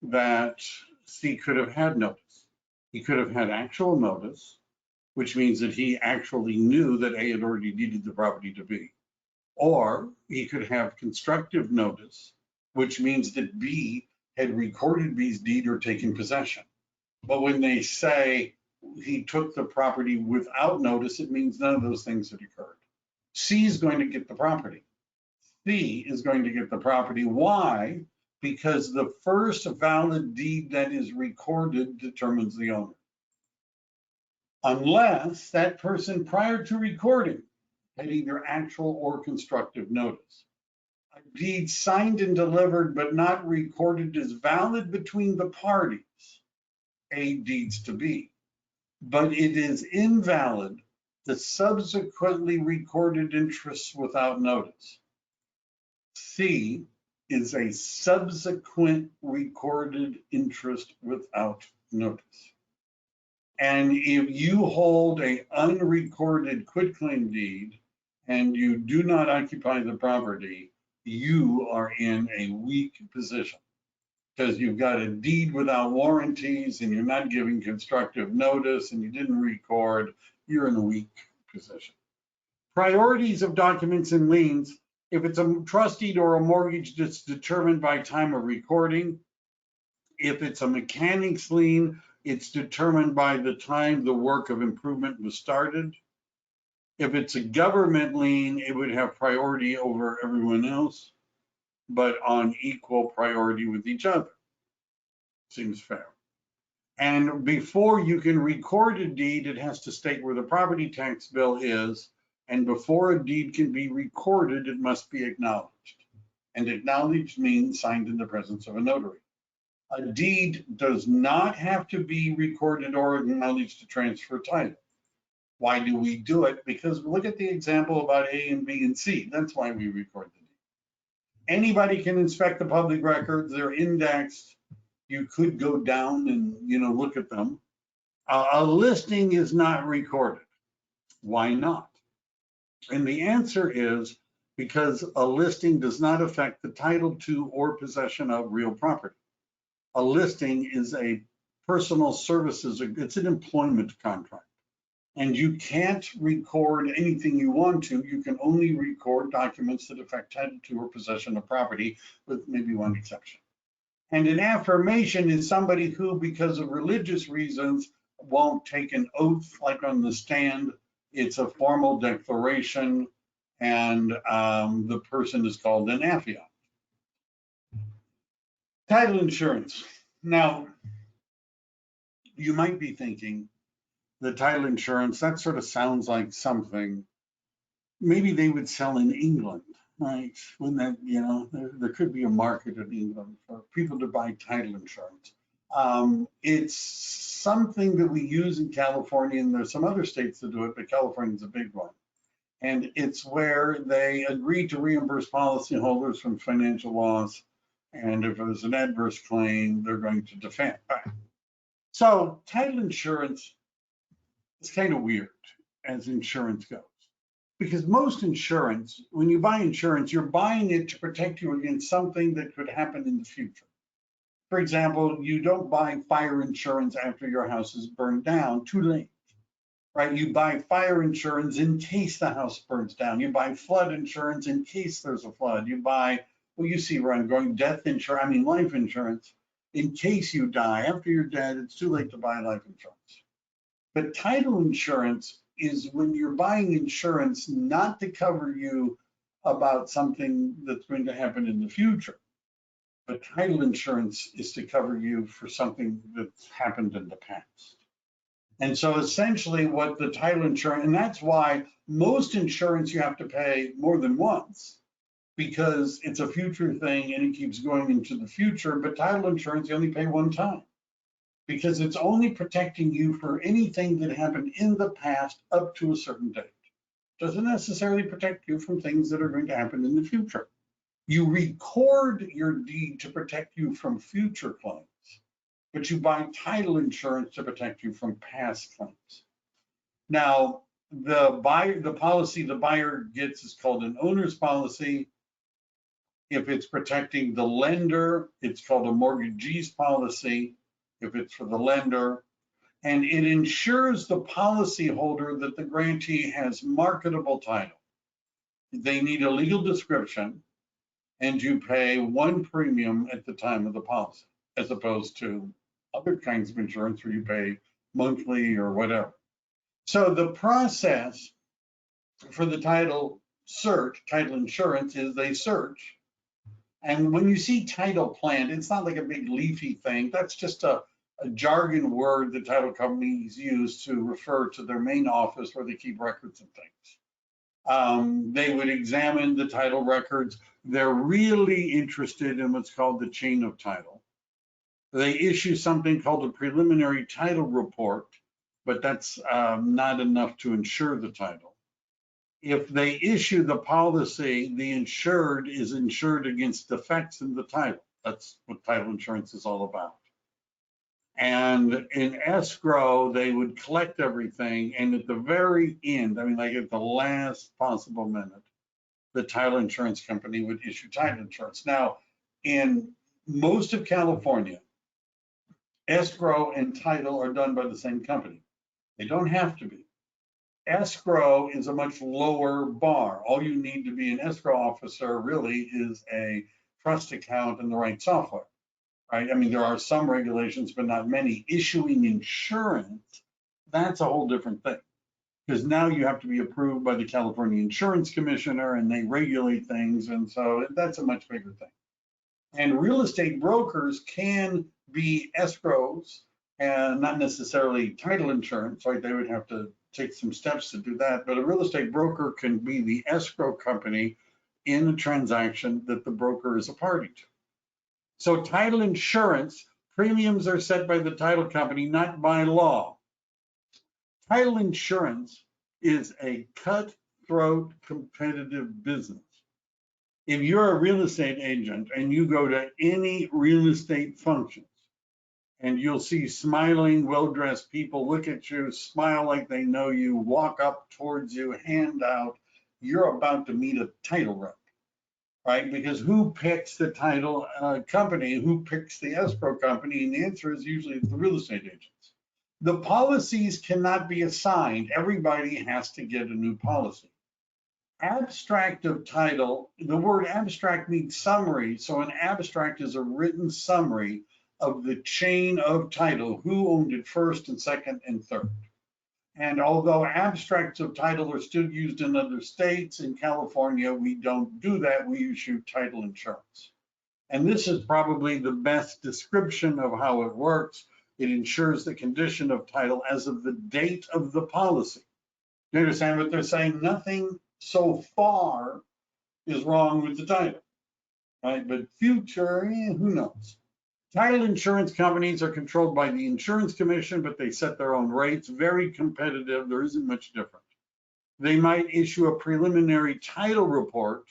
that C could have had notice. He could have had actual notice, which means that he actually knew that A had already deeded the property to B. Or he could have constructive notice, which means that B had recorded B's deed or taken possession. But when they say he took the property without notice, it means none of those things had occurred. C is going to get the property. C is going to get the property. Why? Because the first valid deed that is recorded determines the owner. Unless that person prior to recording had either actual or constructive notice. A deed signed and delivered but not recorded is valid between the parties. A deeds to B. But it is invalid the subsequently recorded interests without notice. C is a subsequent recorded interest without notice. And if you hold an unrecorded quitclaim deed and you do not occupy the property, you are in a weak position because you've got a deed without warranties and you're not giving constructive notice and you didn't record. You're in a weak position. Priorities of documents and liens. If it's a trust deed or a mortgage that's determined by time of recording. If it's a mechanics lien, it's determined by the time the work of improvement was started. If it's a government lien, it would have priority over everyone else, but on equal priority with each other. Seems fair. And before you can record a deed, it has to state where the property tax bill is. And before a deed can be recorded, it must be acknowledged. And acknowledged means signed in the presence of a notary. A deed does not have to be recorded or acknowledged to transfer title. Why do we do it? Because look at the example about A and B and C. That's why we record the deed. Anybody can inspect the public records. They're indexed. You could go down and look at them. A listing is not recorded. Why not? And the answer is because a listing does not affect the title to or possession of real property. A listing is a personal services, it's an employment contract. And you can't record anything you want to. You can only record documents that affect title to or possession of property, with maybe one exception. And an affirmation is somebody who, because of religious reasons, won't take an oath like on the stand. It's a formal declaration, and the person is called an affiant. Title insurance. Now, you might be thinking, the title insurance, that sort of sounds like something maybe they would sell in England, right? When that, there could be a market in England for people to buy title insurance. It's something that we use in California, and there's some other states that do it, but California's a big one. And it's where they agree to reimburse policyholders from financial loss. And if there's an adverse claim, they're going to defend. So title insurance is kind of weird as insurance goes. Because most insurance, when you buy insurance, you're buying it to protect you against something that could happen in the future. For example, you don't buy fire insurance after your house is burned down, too late, right? You buy fire insurance in case the house burns down. You buy flood insurance in case there's a flood. You buy, well, you see where I'm going, life insurance in case you die. After you're dead, it's too late to buy life insurance. But title insurance is when you're buying insurance not to cover you about something that's going to happen in the future. But title insurance is to cover you for something that's happened in the past. And so essentially what the title insurance, and that's why most insurance you have to pay more than once, because it's a future thing and it keeps going into the future, but title insurance you only pay one time, because it's only protecting you for anything that happened in the past up to a certain date. Doesn't necessarily protect you from things that are going to happen in the future. You record your deed to protect you from future claims, but you buy title insurance to protect you from past claims. Now, the policy the buyer gets is called an owner's policy. If it's protecting the lender, it's called a mortgagee's policy. If it's for the lender, and it ensures the policyholder that the grantee has marketable title. They need a legal description, and you pay one premium at the time of the policy, as opposed to other kinds of insurance where you pay monthly or whatever. So the process for the title insurance is they search. And when you see title plant, it's not like a big leafy thing. That's just a jargon word that title companies use to refer to their main office where they keep records and things. They would examine the title records. They're really interested in what's called the chain of title. They issue something called a preliminary title report, but that's not enough to insure the title. If they issue the policy, the insured is insured against defects in the title. That's what title insurance is all about. And in escrow, they would collect everything. And at the very end, like at the last possible minute, the title insurance company would issue title insurance. Now, in most of California, escrow and title are done by the same company. They don't have to be. Escrow is a much lower bar. All you need to be an escrow officer really is a trust account and the right software, right? There are some regulations, but not many. Issuing insurance, that's a whole different thing, because now you have to be approved by the California Insurance Commissioner and they regulate things. And so that's a much bigger thing. And real estate brokers can be escrows and not necessarily title insurance, right? They would have to take some steps to do that, but a real estate broker can be the escrow company in a transaction that the broker is a party to. So title insurance Premiums are set by the title company, not by law. Title insurance is a cutthroat competitive business. If you're a real estate agent and you go to any real estate functions, and you'll see smiling, well-dressed people look at you, smile like they know you, walk up towards you, hand out, you're about to meet a title rep, right? Because who picks the title company? Who picks the escrow company? And the answer is usually it's the real estate agents. The policies cannot be assigned. Everybody has to get a new policy. Abstract of title, the word abstract means summary. So an abstract is a written summary of the chain of title, who owned it first and second and third. And although abstracts of title are still used in other states, in California, we don't do that. We issue title insurance. And this is probably the best description of how it works. It ensures the condition of title as of the date of the policy. You understand what they're saying? Nothing so far is wrong with the title, right? But future, who knows? Title insurance companies are controlled by the insurance commission, but they set their own rates, very competitive. There isn't much different. They might issue a preliminary title report,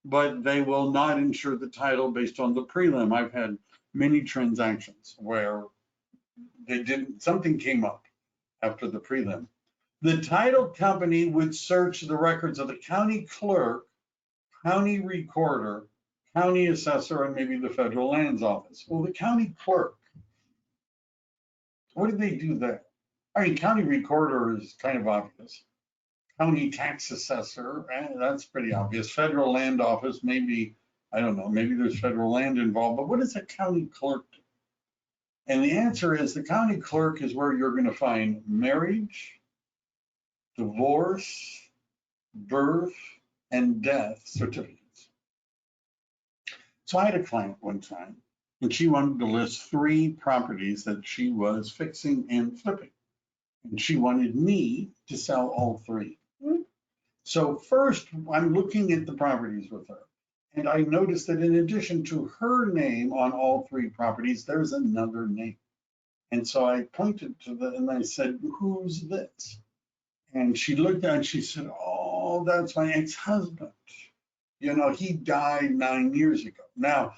but they will not insure the title based on the prelim. I've had many transactions where they didn't, something came up after the prelim. The title company would search the records of the county clerk, county recorder, county assessor, and maybe the federal lands office. Well, the county clerk, what did they do there? I mean, county recorder is kind of obvious. County tax assessor, that's pretty obvious. Federal land office, maybe, I don't know, maybe there's federal land involved, but what does a county clerk do? And the answer is the county clerk is where you're going to find marriage, divorce, birth, and death certificates. So I had a client one time, and she wanted to list 3 properties that she was fixing and flipping. And she wanted me to sell all 3. So first, I'm looking at the properties with her. And I noticed that in addition to her name on all 3 properties, there's another name. And so I pointed to them and I said, who's this? And she looked at it and she said, oh, that's my ex-husband. You know, he died 9 years ago. Now,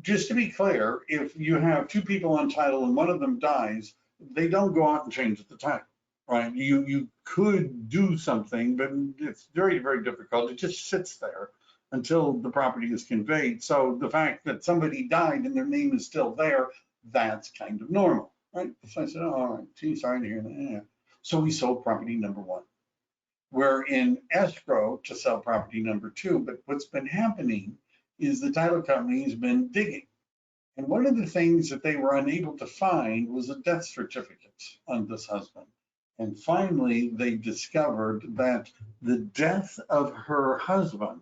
just to be clear, if you have 2 people on title and one of them dies, they don't go out and change the title, right? You could do something, but it's very, very difficult. It just sits there until the property is conveyed. So the fact that somebody died and their name is still there, that's kind of normal, right? So I said, oh, all right, gee, sorry to hear that. Yeah. So we sold property number 1. We're in escrow to sell property number 2, but what's been happening is the title company has been digging. And one of the things that they were unable to find was a death certificate on this husband. And finally, they discovered that the death of her husband,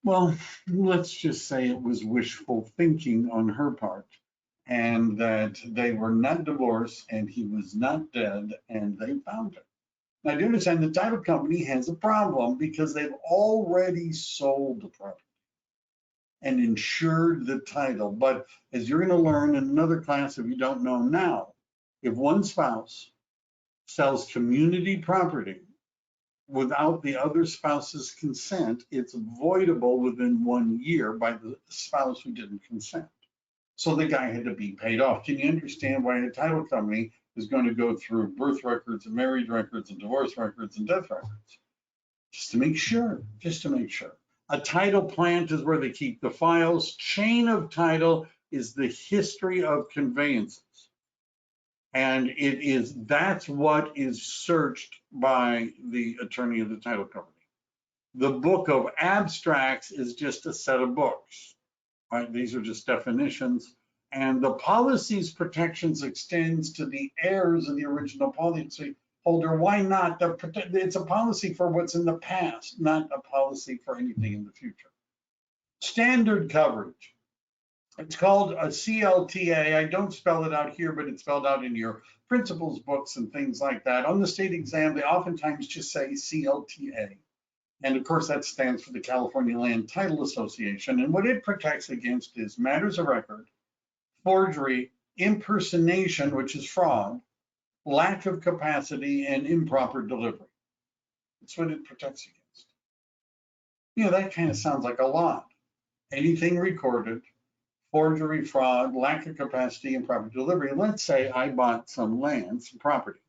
well, let's just say it was wishful thinking on her part, and that they were not divorced and he was not dead, and they found it. Now, do you understand the title company has a problem because they've already sold the property and insured the title. But as you're going to learn in another class, if you don't know now, if one spouse sells community property without the other spouse's consent, it's voidable within 1 year by the spouse who didn't consent. So the guy had to be paid off. Can you understand why a title company is going to go through birth records and marriage records and divorce records and death records? Just to make sure, just to make sure. A title plant is where they keep the files. Chain of title is the history of conveyances. And that's what is searched by the attorney of the title company. The book of abstracts is just a set of books, right? These are just definitions. And the policy's protections extends to the heirs of the original policy holder. Why not? It's a policy for what's in the past, not a policy for anything in the future. Standard coverage. It's called a CLTA. I don't spell it out here, but it's spelled out in your principles books and things like that. On the state exam, they oftentimes just say CLTA. And of course, that stands for the California Land Title Association. And what it protects against is matters of record, forgery, impersonation, which is fraud, lack of capacity, and improper delivery. That's what it protects against. That kind of sounds like a lot. Anything recorded, forgery, fraud, lack of capacity, improper delivery. Let's say I bought some land, some property.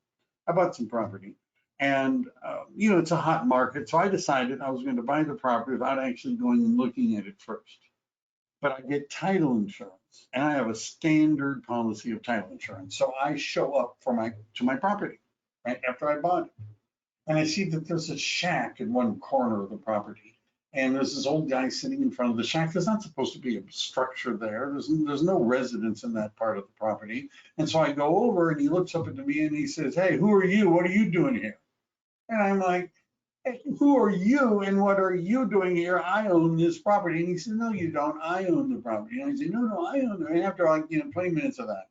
I bought some property. And, it's a hot market. So I decided I was going to buy the property without actually going and looking at it first. But I get title insurance, and I have a standard policy of title insurance. So I show up to my property right after I bought it. And I see that there's a shack in one corner of the property. And there's this old guy sitting in front of the shack. There's not supposed to be a structure there. There's no residence in that part of the property. And so I go over and he looks up at me and he says, "Hey, who are you? What are you doing here?" And I'm like, "Hey, who are you and what are you doing here? I own this property." And he said, "No, you don't. I own the property." And I said, "No, I own it." And after 20 minutes of that,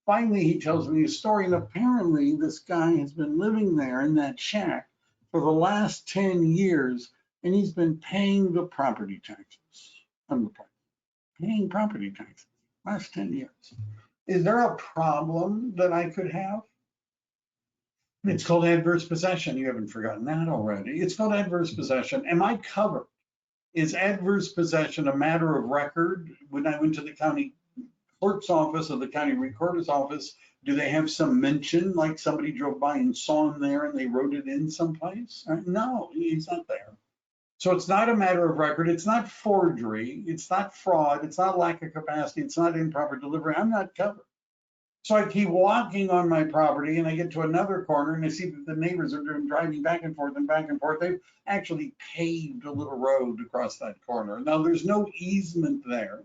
finally he tells me a story. And apparently this guy has been living there in that shack for the last 10 years. And he's been paying the property taxes on the property, paying property taxes last 10 years. Is there a problem that I could have? It's called adverse possession. You haven't forgotten that already. It's called adverse possession. Am I covered? Is adverse possession a matter of record? When I went to the county clerk's office or the county recorder's office, do they have some mention, like somebody drove by and saw him there and they wrote it in someplace? No, he's not there. So it's not a matter of record. It's not forgery. It's not fraud. It's not lack of capacity. It's not improper delivery. I'm not covered. So I keep walking on my property and I get to another corner and I see that the neighbors are driving back and forth and back and forth. They've actually paved a little road across that corner. Now there's no easement there.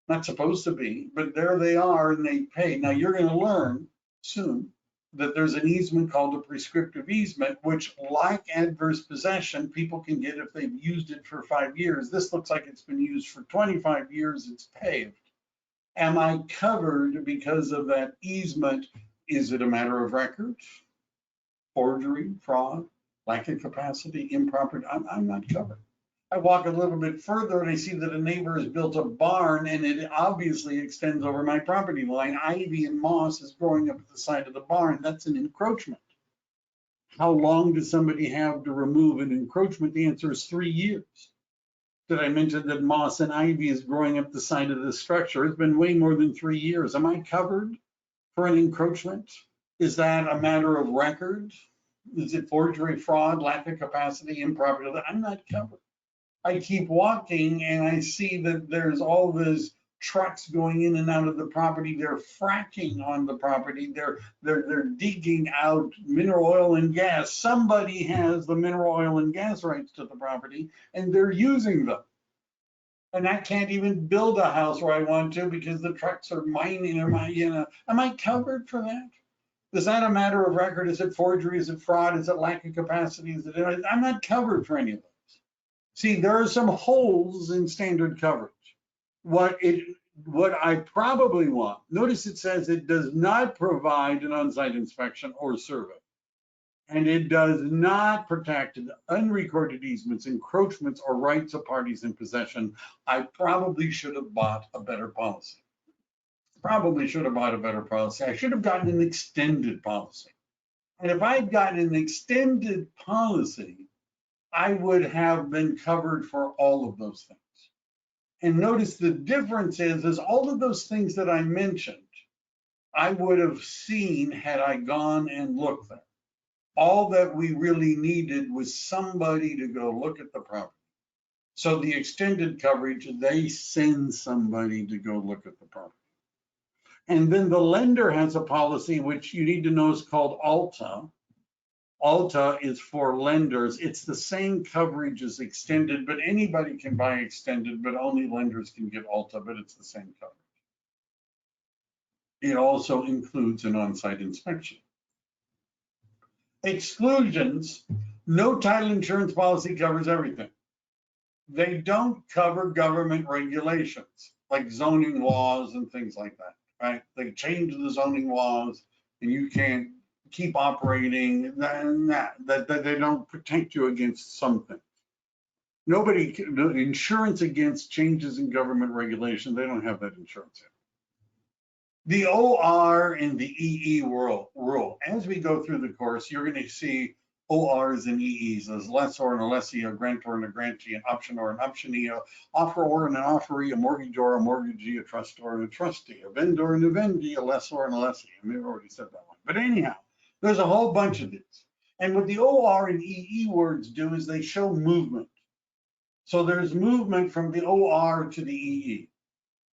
Not supposed to be, but there they are and they pay. Now you're going to learn soon that there's an easement called a prescriptive easement, which, like adverse possession, people can get if they've used it for 5 years. This looks like it's been used for 25 years. It's paved. Am I covered because of that easement? Is it a matter of record? Forgery, fraud, lack of capacity, improper? I'm not covered. I walk a little bit further and I see that a neighbor has built a barn and it obviously extends over my property line. Ivy and moss is growing up at the side of the barn. That's an encroachment. How long does somebody have to remove an encroachment? The answer is 3 years. Did I mention that moss and ivy is growing up the side of the structure? It's been way more than 3 years. Am I covered for an encroachment? Is that a matter of record? Is it forgery, fraud, lack of capacity, improper? I'm not covered. I keep walking and I see that there's all these trucks going in and out of the property. They're fracking on the property. They're digging out mineral oil and gas. Somebody has the mineral oil and gas rights to the property and they're using them. And I can't even build a house where I want to because the trucks are mining. Am I covered for that? Is that a matter of record? Is it forgery? Is it fraud? Is it lack of capacity? I'm not covered for any of those. See, there are some holes in standard coverage. What I probably want, notice it says it does not provide an on-site inspection or survey. And it does not protect unrecorded easements, encroachments, or rights of parties in possession. I probably should have bought a better policy. I should have gotten an extended policy. And if I'd gotten an extended policy, I would have been covered for all of those things. And notice the difference is all of those things that I mentioned, I would have seen had I gone and looked there. All that we really needed was somebody to go look at the property. So the extended coverage, they send somebody to go look at the property. And then the lender has a policy, which you need to know is called ALTA. ALTA is for lenders. It's the same coverage as extended, but anybody can buy extended, but only lenders can get ALTA, but it's the same coverage. It also includes an on-site inspection. Exclusions, no title insurance policy covers everything. They don't cover government regulations, like zoning laws and things like that, right? They change the zoning laws and you can't keep operating, that they don't protect you against something. Insurance against changes in government regulation, they don't have that insurance yet. The OR and the EE rule. As we go through the course, you're going to see ORs and EEs as lessor and a lessee, a grantor and a grantee, an optionor and optionee, a offeror and an offeree, a mortgagor, a mortgagee, a trustor and a trustee, a vendor and a vendee, a lessor and a lessee. I may have already said that one. But anyhow, there's a whole bunch of these. And what the OR and EE words do is they show movement. So there's movement from the OR to the EE.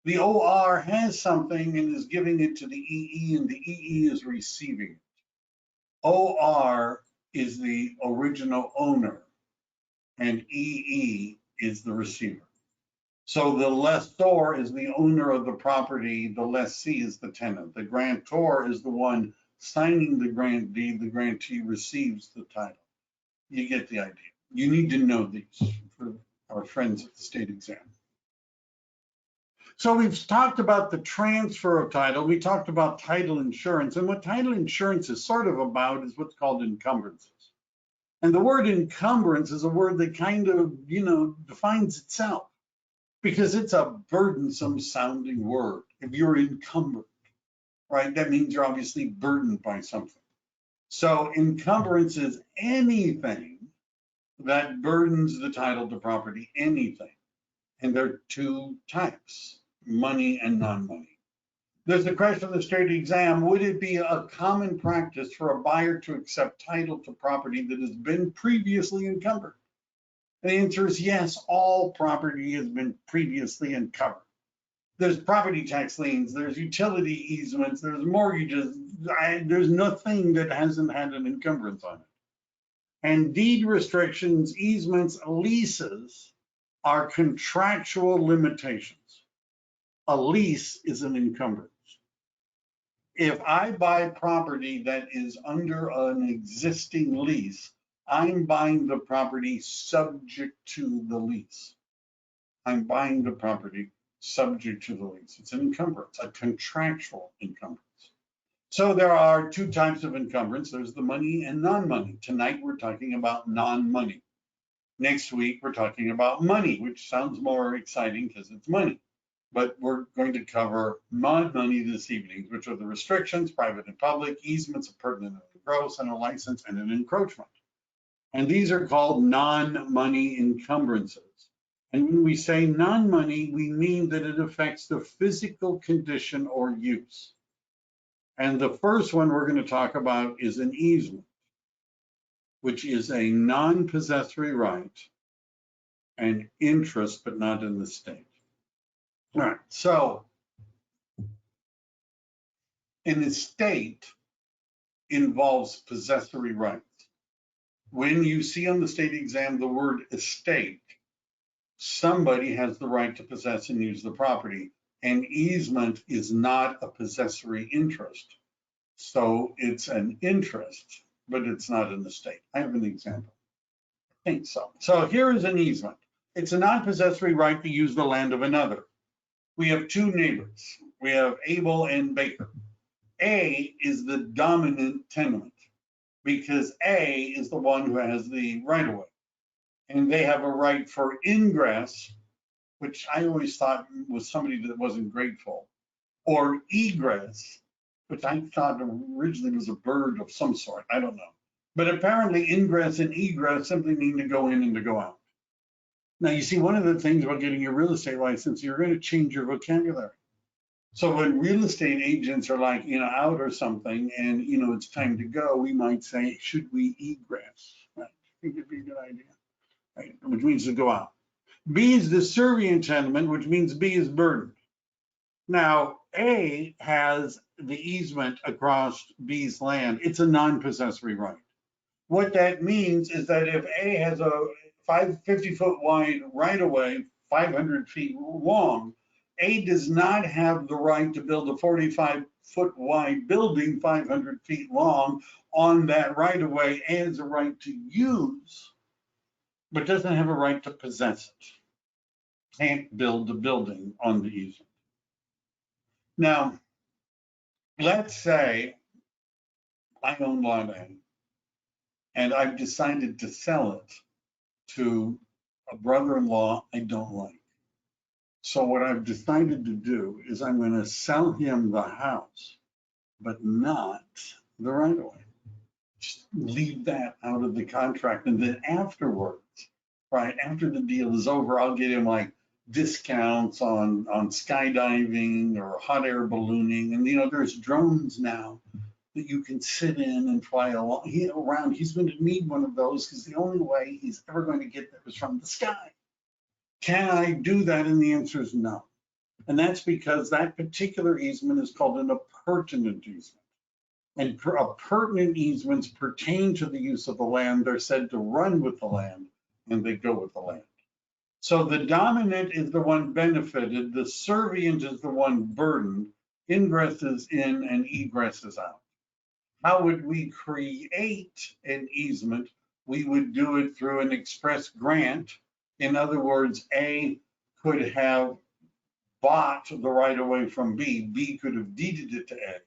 The OR has something and is giving it to the EE, and the EE is receiving it. OR is the original owner, and EE is the receiver. So the lessor is the owner of the property, the lessee is the tenant. The grantor is the one signing the grant deed, the grantee receives the title. You get the idea. You need to know these for our friends at the state exam. So we've talked about the transfer of title. We talked about title insurance. And what title insurance is sort of about is what's called encumbrances. And the word encumbrance is a word that kind of, defines itself because it's a burdensome sounding word. If you're encumbered, right, that means you're obviously burdened by something. So encumbrance is anything that burdens the title to property, anything. And there are two types, money and non-money. There's the question of the state exam, would it be a common practice for a buyer to accept title to property that has been previously encumbered? The answer is yes, all property has been previously encumbered. There's property tax liens, there's utility easements, there's mortgages, there's nothing that hasn't had an encumbrance on it. And deed restrictions, easements, leases are contractual limitations. A lease is an encumbrance. If I buy property that is under an existing lease, I'm buying the property subject to the lease. I'm buying the property subject to the lease. It's an encumbrance, a contractual encumbrance. So there are two types of encumbrance. There's the money and non-money. Tonight we're talking about non-money. Next week we're talking about money, which sounds more exciting because it's money. But we're going to cover non-money this evening, which are the restrictions, private and public, easements, a pertinent and gross, and a license and an encroachment. And these are called non-money encumbrances. And when we say non-money, we mean that it affects the physical condition or use. And the first one we're going to talk about is an easement, which is a non-possessory right and interest, but not in the state. All right, so an estate involves possessory rights. When you see on the state exam the word estate, somebody has the right to possess and use the property. An easement is not a possessory interest. So it's an interest, but it's not an estate. I have an example. I think so. So here is an easement. It's a non-possessory right to use the land of another. We have two neighbors. We have Abel and Baker. A is the dominant tenement because A is the one who has the right of way. And they have a right for ingress, which I always thought was somebody that wasn't grateful, or egress, which I thought originally was a bird of some sort. I don't know. But apparently ingress and egress simply mean to go in and to go out. Now, you see, one of the things about getting your real estate license, you're going to change your vocabulary. So when real estate agents are like, out or something, and, it's time to go, we might say, should we egress? Right? I think it'd be a good idea, right? Which means to go out. B is the servient tenement, which means B is burdened. Now, A has the easement across B's land. It's a non-possessory right. What that means is that if A has a 50-foot wide right-of-way, 500 feet long, A does not have the right to build a 45-foot wide building 500 feet long on that right-of-way. A has a right to use, but doesn't have a right to possess it. Can't build a building on the easement. Now, let's say I own lot A and I've decided to sell it to a brother-in-law I don't like. So what I've decided to do is I'm going to sell him the house, but not the right of way. Just leave that out of the contract. And then afterwards, right, after the deal is over, I'll get him like discounts on skydiving or hot air ballooning. And, there's drones now that you can sit in and fly around. He's going to need one of those because the only way he's ever going to get there is from the sky. Can I do that? And the answer is no. And that's because that particular easement is called an appurtenant easement. And appurtenant easements pertain to the use of the land. They're said to run with the land, and they go with the land. So the dominant is the one benefited, the servient is the one burdened, ingress is in and egress is out. How would we create an easement? We would do it through an express grant. In other words, A could have bought the right of way from B. B could have deeded it to A.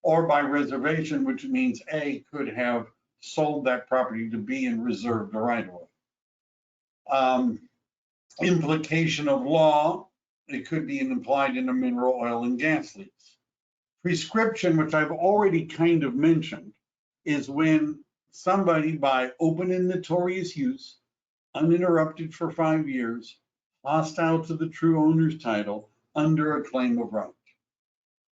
Or by reservation, which means A could have sold that property to B and reserved the right of way. Implication of law, it could be implied in a mineral oil and gas lease. Prescription, which I've already kind of mentioned, is when somebody by open and notorious use, uninterrupted for 5 years, hostile to the true owner's title, under a claim of right.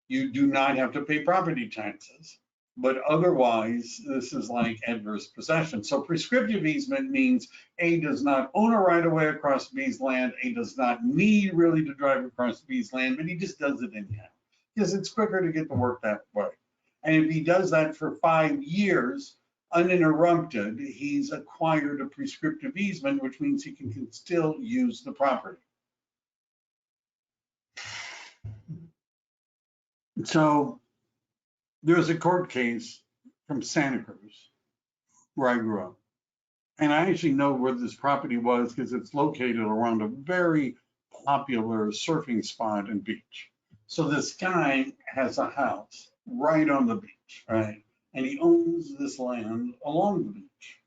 You do not have to pay property taxes, but otherwise this is like adverse possession. So prescriptive easement means A does not own a right of way across B's land. A does not need really to drive across B's land, but he just does it anyhow because it's quicker to get to work that way. And if he does that for 5 years, uninterrupted, he's acquired a prescriptive easement, which means he can still use the property. So there's a court case from Santa Cruz where I grew up. And I actually know where this property was because it's located around a very popular surfing spot and beach. So this guy has a house right on the beach, right? And he owns this land along the beach.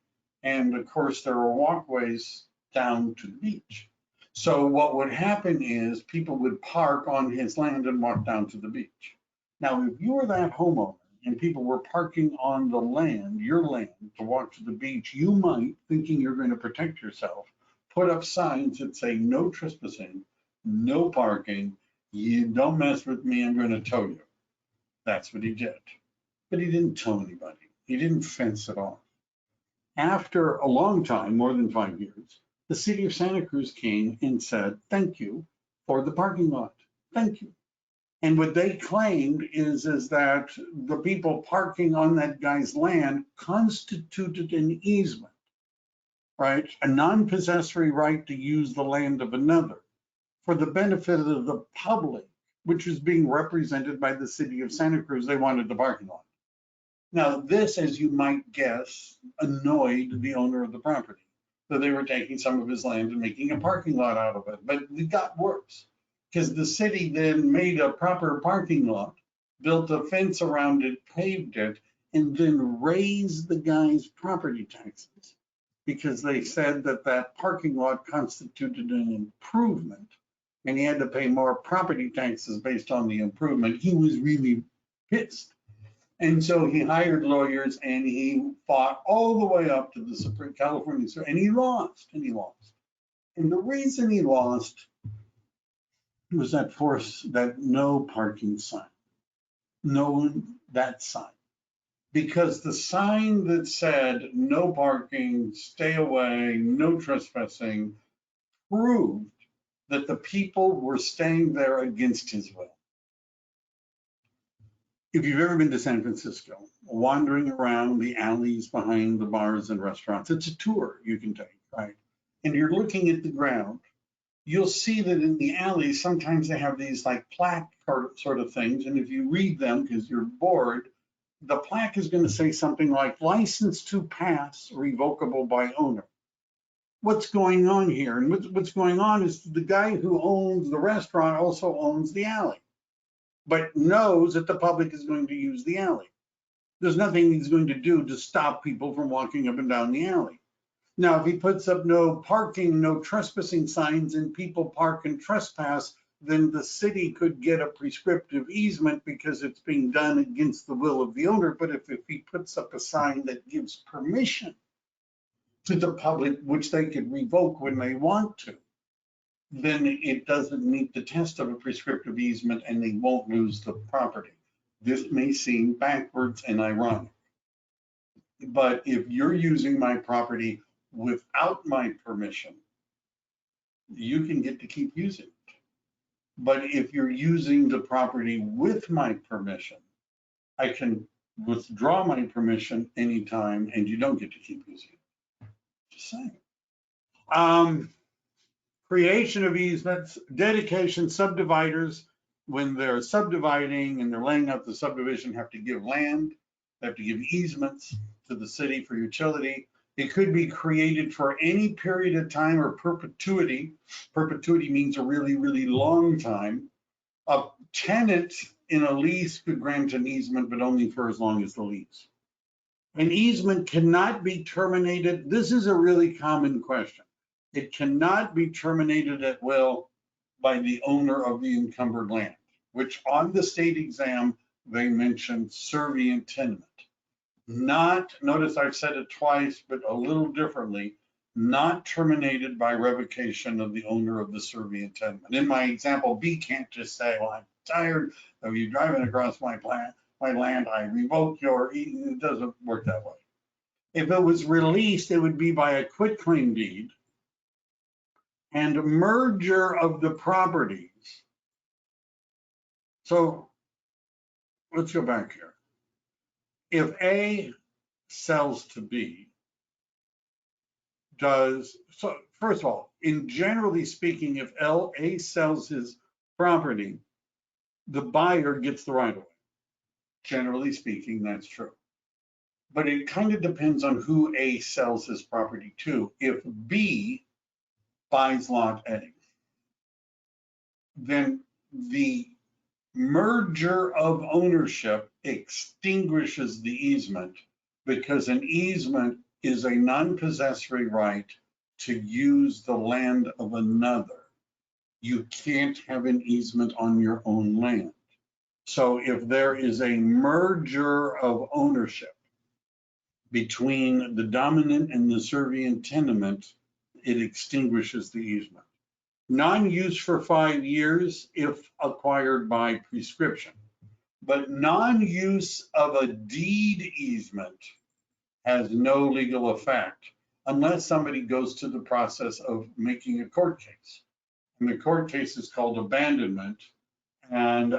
And of course, there are walkways down to the beach. So what would happen is people would park on his land and walk down to the beach. Now, if you were that homeowner and people were parking on the land, your land, to walk to the beach, you might, thinking you're going to protect yourself, put up signs that say no trespassing, no parking, you don't mess with me, I'm going to tow you. That's what he did. But he didn't tow anybody. He didn't fence it off. After a long time, more than 5 years, the city of Santa Cruz came and said, thank you for the parking lot. Thank you. And what they claimed is that the people parking on that guy's land constituted an easement, right? A non-possessory right to use the land of another for the benefit of the public, which was being represented by the city of Santa Cruz. They wanted the parking lot. Now, this, as you might guess, annoyed the owner of the property, that they were taking some of his land and making a parking lot out of it. But it got worse, because the city then made a proper parking lot, built a fence around it, paved it, and then raised the guy's property taxes, because they said that that parking lot constituted an improvement, and he had to pay more property taxes based on the improvement. He was really pissed. And so he hired lawyers and he fought all the way up to the Supreme California, and he lost, and he lost. And the reason he lost was that no parking sign, that sign. Because the sign that said no parking, stay away, no trespassing, proved that the people were staying there against his will. If you've ever been to San Francisco, wandering around the alleys behind the bars and restaurants, it's a tour you can take, right? And you're looking at the ground, you'll see that in the alleys, sometimes they have these like plaque sort of things. And if you read them because you're bored, the plaque is going to say something like license to pass revocable by owner. What's going on here? And what's going on is the guy who owns the restaurant also owns the alley, but knows that the public is going to use the alley. There's nothing he's going to do to stop people from walking up and down the alley. Now, if he puts up no parking, no trespassing signs and people park and trespass, then the city could get a prescriptive easement because it's being done against the will of the owner. But if he puts up a sign that gives permission to the public, which they could revoke when they want to, then it doesn't meet the test of a prescriptive easement and they won't lose the property. This may seem backwards and ironic, but if you're using my property without my permission, you can get to keep using it. But if you're using the property with my permission, I can withdraw my permission anytime and you don't get to keep using it. Just saying. Creation of easements, dedication, subdividers, when they're subdividing and they're laying out the subdivision, have to give land, they have to give easements to the city for utility. It could be created for any period of time or perpetuity. Perpetuity means a really, really long time. A tenant in a lease could grant an easement, but only for as long as the lease. An easement cannot be terminated. This is a really common question. It cannot be terminated at will by the owner of the encumbered land, which on the state exam, they mentioned servient tenement. Not, notice I've said it twice, but a little differently, not terminated by revocation of the owner of the servient tenement. In my example, B can't just say, well, I'm tired of you driving across my land, I revoke your, it doesn't work that way. If it was released, it would be by a quitclaim deed and merger of the properties. So let's go back here. If A sells to B, so first of all, in generally speaking, if A sells his property, the buyer gets the right of way. Generally speaking, that's true. But it kind of depends on who A sells his property to. If B buys lot A, then the merger of ownership extinguishes the easement because an easement is a non-possessory right to use the land of another. You can't have an easement on your own land. So if there is a merger of ownership between the dominant and the servient tenement, it extinguishes the easement. Non-use for 5 years if acquired by prescription, but non-use of a deed easement has no legal effect unless somebody goes to the process of making a court case. And the court case is called abandonment, and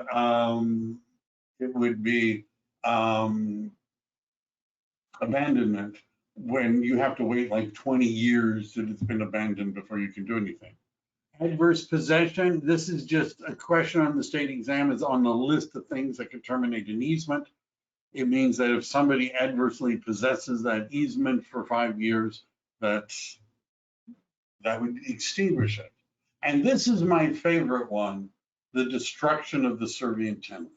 it would be abandonment when you have to wait like 20 years that it's been abandoned before you can do anything. Adverse possession, this is just a question on the state exam, is on the list of things that could terminate an easement. It means that if somebody adversely possesses that easement for 5 years, that would extinguish it. And this is my favorite one, the destruction of the servient tenement.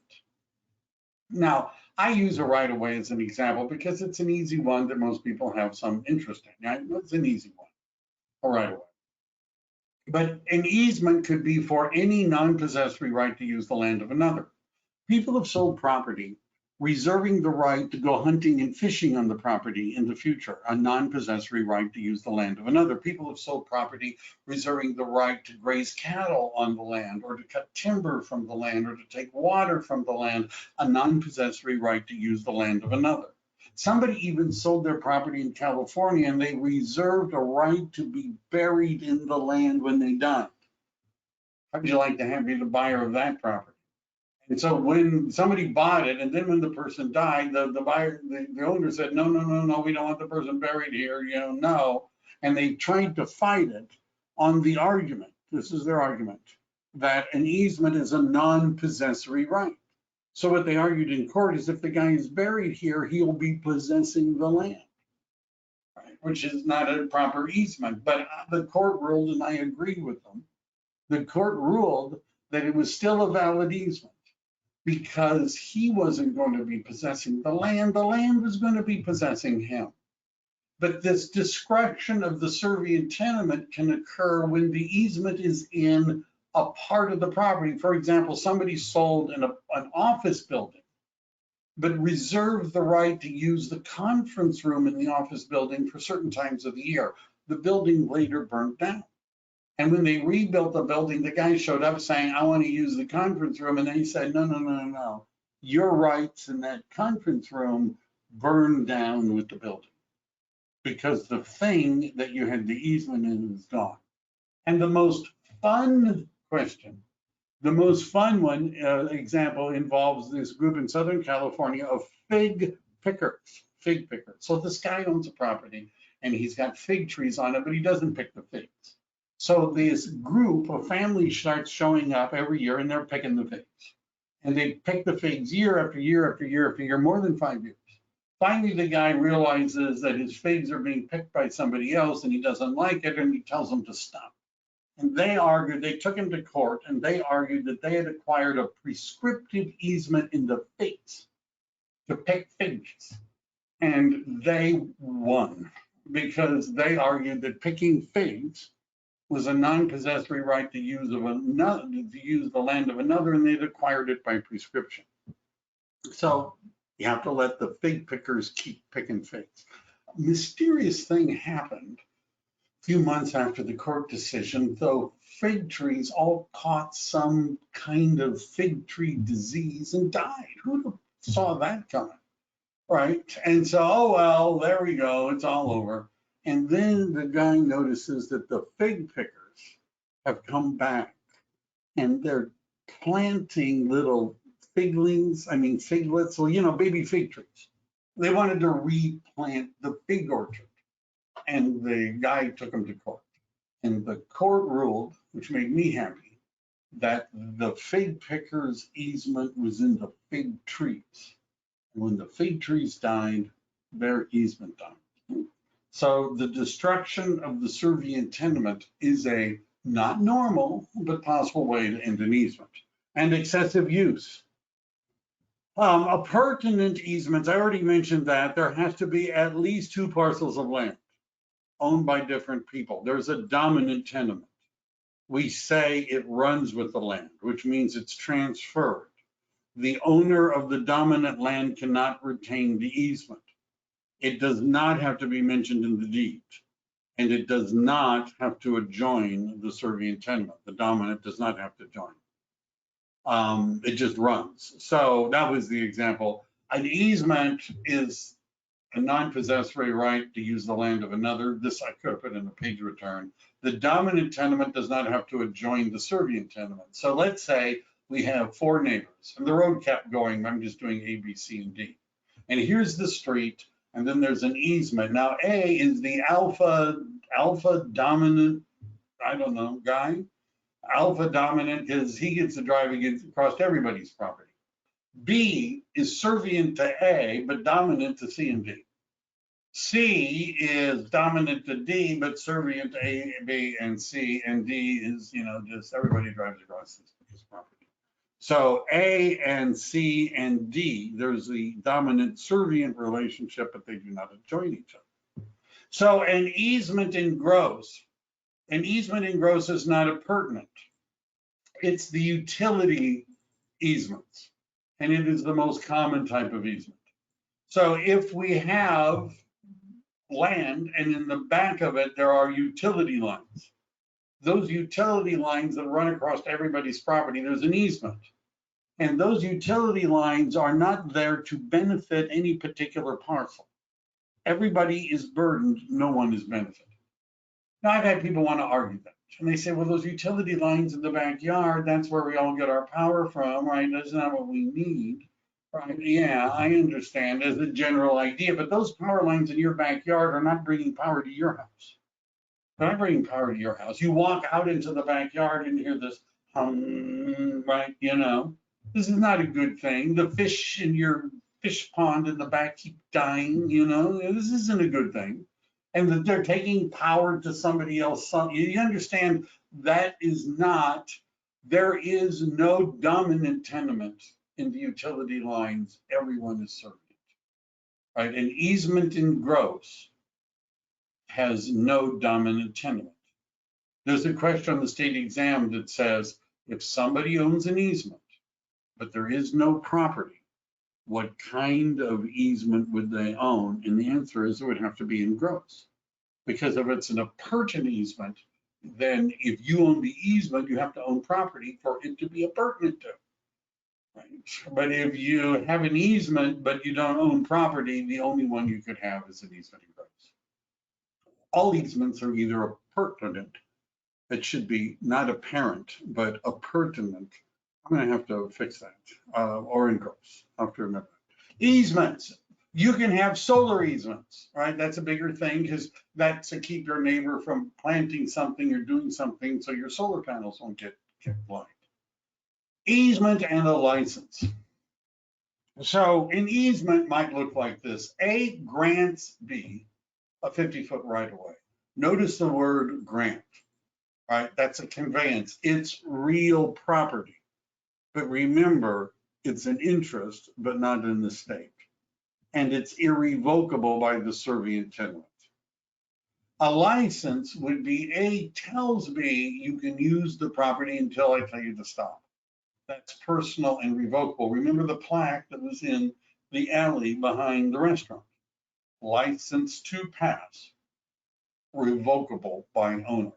Now, I use a right of way as an example because it's an easy one that most people have some interest in. It's an easy one, a right of way. But an easement could be for any non-possessory right to use the land of another. People have sold property reserving the right to go hunting and fishing on the property in the future, a non-possessory right to use the land of another. People have sold property reserving the right to graze cattle on the land or to cut timber from the land or to take water from the land, a non-possessory right to use the land of another. Somebody even sold their property in California and they reserved a right to be buried in the land when they died. How would you like to be the buyer of that property? And so when somebody bought it, and then when the person died, the buyer, the owner said, no, we don't want the person buried here, no. And they tried to fight it on the argument, this is their argument, that an easement is a non-possessory right. So what they argued in court is if the guy is buried here, he'll be possessing the land, right? Which is not a proper easement. But the court ruled, and I agree with them, the court ruled that it was still a valid easement because he wasn't going to be possessing the land was going to be possessing him. But this destruction of the servient tenement can occur when the easement is in a part of the property. For example, somebody sold an office building, but reserved the right to use the conference room in the office building for certain times of the year. The building later burned down. And when they rebuilt the building, the guy showed up saying, I want to use the conference room. And they said, no, no, no, no, no. Your rights in that conference room burned down with the building because the thing that you had the easement in is gone. And the most fun question, the most fun one, example, involves this group in Southern California of fig pickers. So this guy owns a property and he's got fig trees on it, but he doesn't pick the figs. So this group of families starts showing up every year and they're picking the figs. And they pick the figs year after year after year after year, more than 5 years. Finally, the guy realizes that his figs are being picked by somebody else and he doesn't like it and he tells them to stop. And they argued, they took him to court and they argued that they had acquired a prescriptive easement in the figs to pick figs. And they won because they argued that picking figs was a non-possessory right to use the land of another, and they'd acquired it by prescription. So you have to let the fig pickers keep picking figs. A mysterious thing happened a few months after the court decision, though fig trees all caught some kind of fig tree disease and died. Who saw that coming? Right? And so, oh, well, there we go. It's all over. And then the guy notices that the fig pickers have come back and they're planting little figlets, well, baby fig trees. They wanted to replant the fig orchard. And the guy took them to court. And the court ruled, which made me happy, that the fig pickers' easement was in the fig trees. And when the fig trees died, their easement died. So the destruction of the servient tenement is a not normal, but possible way to end an easement. And excessive use. Appurtenant easements, I already mentioned that there has to be at least 2 parcels of land owned by different people. There's a dominant tenement. We say it runs with the land, which means it's transferred. The owner of the dominant land cannot retain the easement. It does not have to be mentioned in the deed, and it does not have to adjoin the servient tenement. The dominant does not have to join. It just runs. So that was the example. An easement is a non-possessory right to use the land of another. This I could have put in a page return. The dominant tenement does not have to adjoin the servient tenement. So let's say we have 4 neighbors and the road kept going. I'm just doing A, B, C, and D. And here's the street. And then there's an easement. Now, A is the alpha dominant, I don't know, guy. Alpha dominant is he gets to drive across everybody's property. B is servient to A, but dominant to C and D. C is dominant to D, but servient to A, B, and C. And D is, just everybody drives across this property. So A and C and D, there's the dominant servient relationship, but they do not adjoin each other. So an easement in gross is not appurtenant. It's the utility easements, and it is the most common type of easement. So if we have land and in the back of it, there are utility lines. Those utility lines that run across everybody's property, there's an easement. And those utility lines are not there to benefit any particular parcel. Everybody is burdened, no one is benefited. Now, I've had people want to argue that. And they say, well, those utility lines in the backyard, that's where we all get our power from, right? That's not what we need, right? Yeah, I understand as a general idea, but those power lines in your backyard are not bringing power to your house. They're not bringing power to your house. You walk out into the backyard and hear this hum, right? This is not a good thing. The fish in your fish pond in the back keep dying, this isn't a good thing. And that they're taking power to somebody else. You understand that is not, there is no dominant tenement in the utility lines. Everyone is serving, right? An easement in gross has no dominant tenement. There's a question on the state exam that says, if somebody owns an easement, but there is no property, what kind of easement would they own? And the answer is it would have to be in gross. Because if it's an appurtenant easement, then if you own the easement, you have to own property for it to be appurtenant to. Right? But if you have an easement, but you don't own property, the only one you could have is an easement in gross. All easements are either appurtenant, it should be not apparent, but appurtenant. I'm going to have to fix that, or in gross. I have to remember. Easements. You can have solar easements, right? That's a bigger thing because that's to keep your neighbor from planting something or doing something so your solar panels won't get blind. Easement and a license. So an easement might look like this. A grants B a 50-foot right of way. Notice the word grant, right? That's a conveyance. It's real property. But remember, it's an interest, but not in the state. And it's irrevocable by the servient tenement. A license would be A tells B you can use the property until I tell you to stop. That's personal and revocable. Remember the plaque that was in the alley behind the restaurant. License to pass, revocable by owner.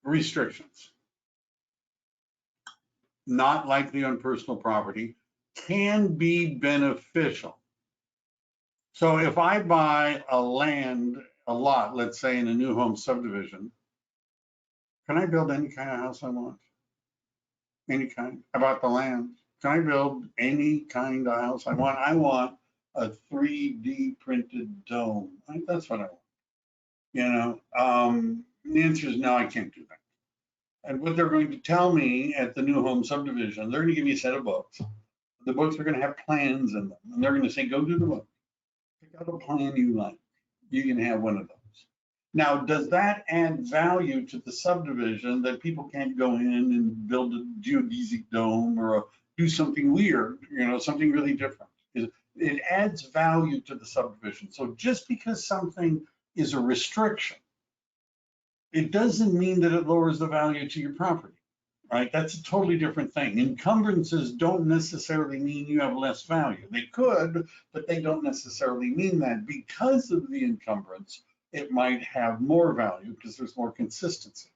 Restrictions. Not likely on personal property, can be beneficial. So if I buy a lot, let's say in a new home subdivision, can I build any kind of house I want? Any kind, about the land. Can I build any kind of house I want? I want a 3D printed dome. That's what I want. You know, the answer is no, I can't do that. And what they're going to tell me at the new home subdivision, they're going to give me a set of books. The books are going to have plans in them. And they're going to say, go do the book. Pick out a plan you like. You can have one of those. Now, does that add value to the subdivision that people can't go in and build a geodesic dome or do something weird, you know, something really different? It adds value to the subdivision. So just because something is a restriction, it doesn't mean that it lowers the value to your property, right? That's a totally different thing. Encumbrances don't necessarily mean you have less value. They could, but they don't necessarily mean that. Because of the encumbrance, it might have more value because there's more consistency.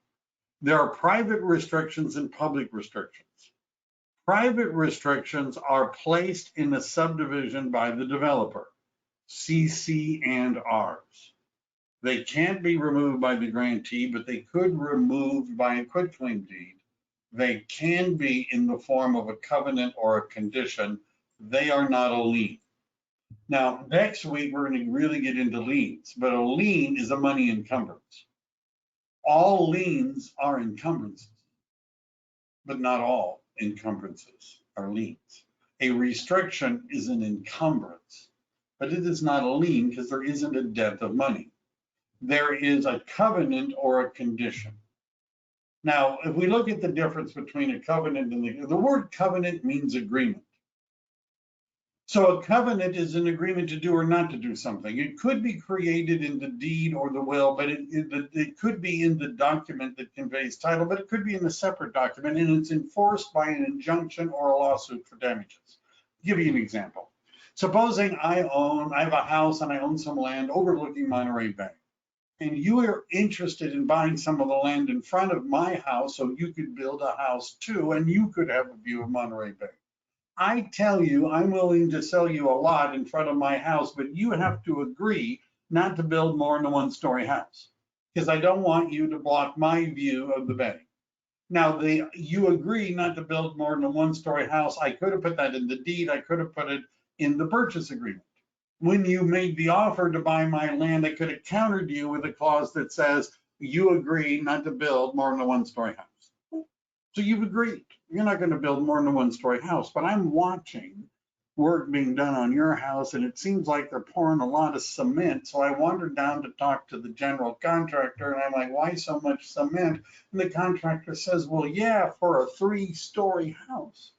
There are private restrictions and public restrictions. Private restrictions are placed in a subdivision by the developer, CC and Rs. They can't be removed by the grantee, but they could be removed by a quitclaim deed. They can be in the form of a covenant or a condition. They are not a lien. Now, next week, we're going to really get into liens, but a lien is a money encumbrance. All liens are encumbrances, but not all encumbrances are liens. A restriction is an encumbrance, but it is not a lien because there isn't a debt of money. There is a covenant or a condition. Now, if we look at the difference between a covenant and the word covenant means agreement. So a covenant is an agreement to do or not to do something. It could be created in the deed or the will, but it could be in the document that conveys title, but it could be in a separate document, and it's enforced by an injunction or a lawsuit for damages. I'll give you an example. Supposing I have a house and I own some land overlooking Monterey Bay, and you are interested in buying some of the land in front of my house so you could build a house too, and you could have a view of Monterey Bay. I tell you, I'm willing to sell you a lot in front of my house, but you have to agree not to build more than a one-story house because I don't want you to block my view of the bay. Now, you agree not to build more than a one-story house. I could have put that in the deed. I could have put it in the purchase agreement. When you made the offer to buy my land, I could have countered you with a clause that says you agree not to build more than a one-story house. So you've agreed. You're not going to build more than a one-story house, but I'm watching work being done on your house, and it seems like they're pouring a lot of cement. So I wandered down to talk to the general contractor, and I'm like, why so much cement? And the contractor says, well, yeah, for a 3-story house.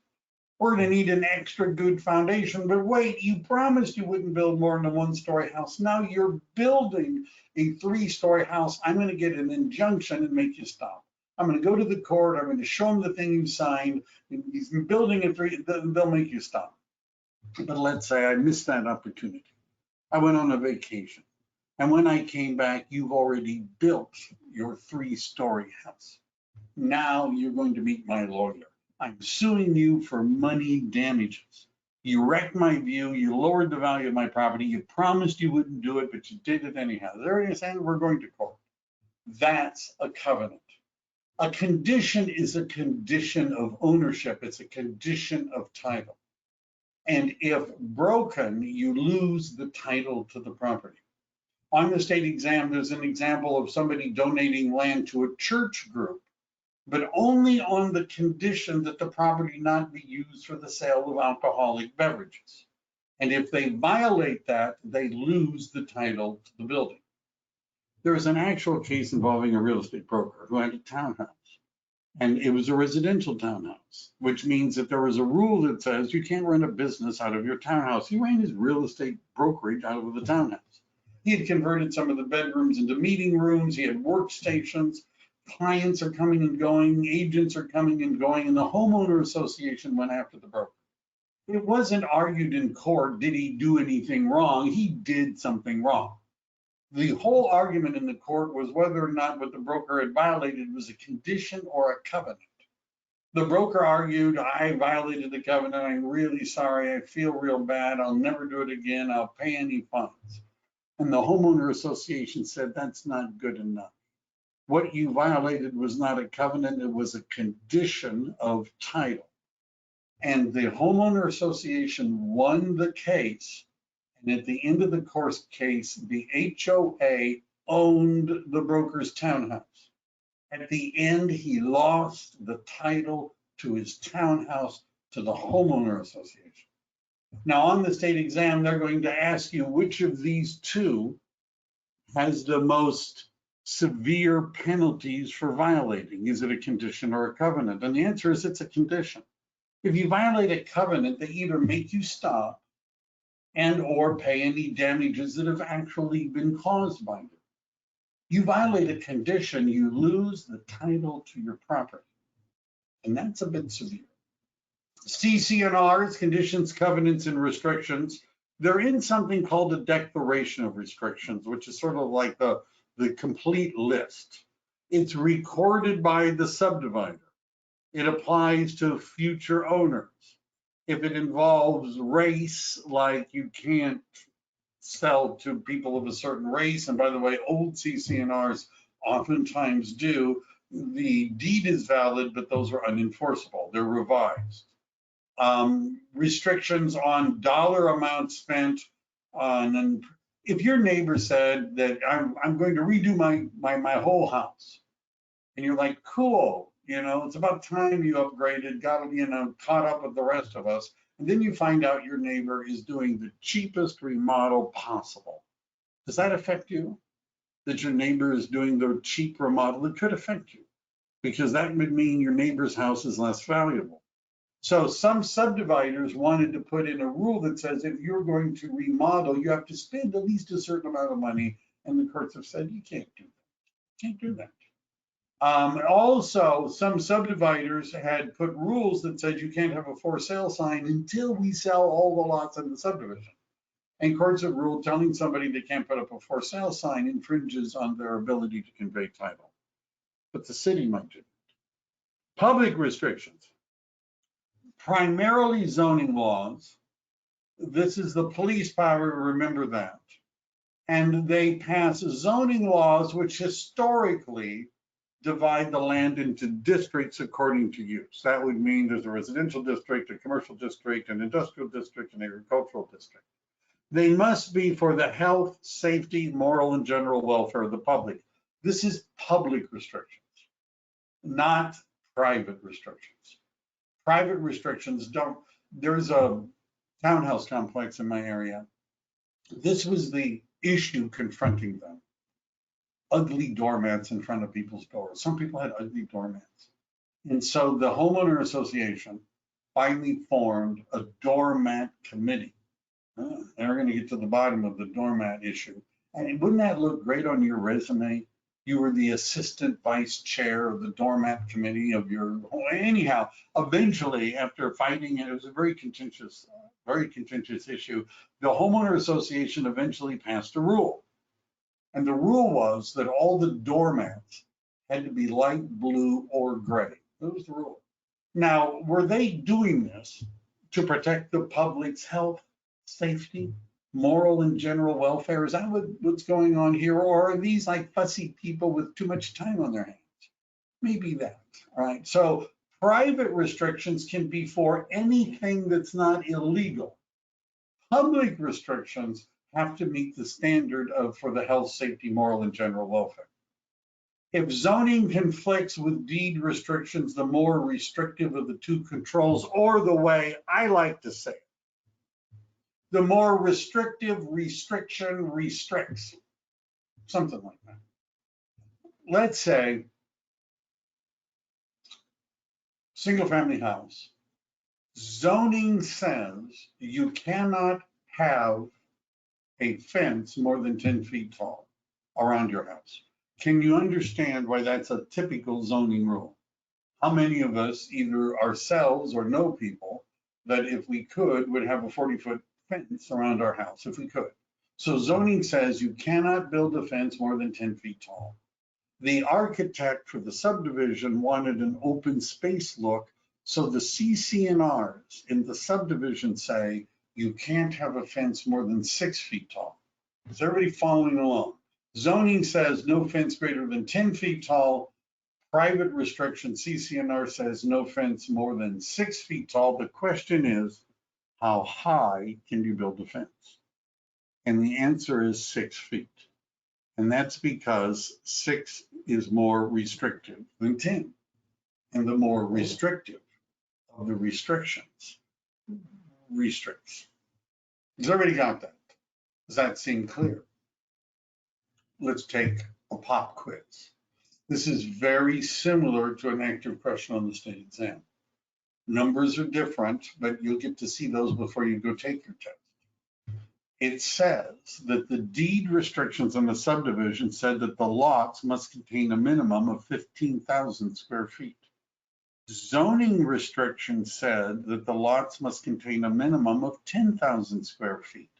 We're gonna need an extra good foundation, but wait, you promised you wouldn't build more than a one-story house. Now you're building a three-story house. I'm gonna get an injunction and make you stop. I'm gonna go to the court. I'm gonna show them the thing you signed. He's building a three, they'll make you stop. But let's say I missed that opportunity. I went on a vacation. And when I came back, you've already built your three-story house. Now you're going to meet my lawyer. I'm suing you for money damages. You wrecked my view. You lowered the value of my property. You promised you wouldn't do it, but you did it anyhow. They're saying we're going to court. That's a covenant. A condition is a condition of ownership. It's a condition of title. And if broken, you lose the title to the property. On the state exam, there's an example of somebody donating land to a church group, but only on the condition that the property not be used for the sale of alcoholic beverages. And if they violate that, they lose the title to the building. There was an actual case involving a real estate broker who had a townhouse. And it was a residential townhouse, which means that there was a rule that says you can't run a business out of your townhouse. He ran his real estate brokerage out of the townhouse. He had converted some of the bedrooms into meeting rooms. He had workstations. Clients are coming and going. Agents are coming and going. And the homeowner association went after the broker. It wasn't argued in court, did he do anything wrong? He did something wrong. The whole argument in the court was whether or not what the broker had violated was a condition or a covenant. The broker argued, I violated the covenant. I'm really sorry. I feel real bad. I'll never do it again. I'll pay any fines. And the homeowner association said, that's not good enough. What you violated was not a covenant. It was a condition of title. And the homeowner association won the case. And at the end of the course case, the HOA owned the broker's townhouse. At the end, he lost the title to his townhouse to the homeowner association. Now, on the state exam, they're going to ask you which of these two has the most severe penalties for violating. Is it a condition or a covenant? And the answer is it's a condition. If you violate a covenant, they either make you stop and or pay any damages that have actually been caused by it. You violate a condition, you lose the title to your property. And that's a bit severe. CC&Rs, conditions, covenants, and restrictions, they're in something called a declaration of restrictions, which is sort of like the complete list. It's recorded by the subdivider. It applies to future owners. If it involves race, like you can't sell to people of a certain race, and by the way, old CC&Rs oftentimes do, the deed is valid, but those are unenforceable. They're revised. Restrictions on dollar amount spent on, and if your neighbor said that I'm going to redo my whole house, and you're like, cool, it's about time you upgraded, got caught up with the rest of us. And then you find out your neighbor is doing the cheapest remodel possible. Does that affect you? That your neighbor is doing the cheap remodel? It could affect you because that would mean your neighbor's house is less valuable. So some subdividers wanted to put in a rule that says if you're going to remodel, you have to spend at least a certain amount of money. And the courts have said, you can't do that. You can't do that. Also, some subdividers had put rules that said you can't have a for sale sign until we sell all the lots in the subdivision. And courts have ruled telling somebody they can't put up a for sale sign infringes on their ability to convey title. But the city might do it. Public restrictions, primarily zoning laws. This is the police power, remember that. And they pass zoning laws which historically divide the land into districts according to use. That would mean there's a residential district, a commercial district, an industrial district, an agricultural district. They must be for the health, safety, moral, and general welfare of the public. This is public restrictions, not private restrictions. Private restrictions don't, there's a townhouse complex in my area. This was the issue confronting them. Ugly doormats in front of people's doors. Some people had ugly doormats. And so the homeowner association finally formed a doormat committee. And we're going to get to the bottom of the doormat issue. And wouldn't that look great on your resume? You were the assistant vice chair of the doormat committee of your, anyhow, eventually after fighting, it was a very contentious issue. The homeowner association eventually passed a rule. And the rule was that all the doormats had to be light blue or gray. That was the rule. Now, were they doing this to protect the public's health, safety, moral and general welfare? Is that what's going on here? Or are these like fussy people with too much time on their hands? Maybe that, all right? So private restrictions can be for anything that's not illegal. Public restrictions have to meet the standard of for the health, safety, moral, and general welfare. If zoning conflicts with deed restrictions, the more restrictive of the two controls, or the way I like to say it, the more restrictive restriction restricts, something like that. Let's say single family house, zoning says you cannot have a fence more than 10 feet tall around your house. Can you understand why that's a typical zoning rule? How many of us, either ourselves or know people, that if we could, would have a 40-foot fence around our house if we could? So zoning says you cannot build a fence more than 10 feet tall. The architect for the subdivision wanted an open space look, so the CC&Rs in the subdivision say you can't have a fence more than 6 feet tall. Is everybody following along? Zoning says no fence greater than 10 feet tall. Private restriction, CC&R says no fence more than 6 feet tall. The question is, how high can you build a fence? And the answer is 6 feet. And that's because 6 is more restrictive than 10. And the more restrictive of the restrictions restricts. Has everybody got that? Does that seem clear? Let's take a pop quiz. This is very similar to an active question on the state exam. Numbers are different, but you'll get to see those before you go take your test. It says that the deed restrictions on the subdivision said that the lots must contain a minimum of 15,000 square feet. Zoning restrictions said that the lots must contain a minimum of 10,000 square feet.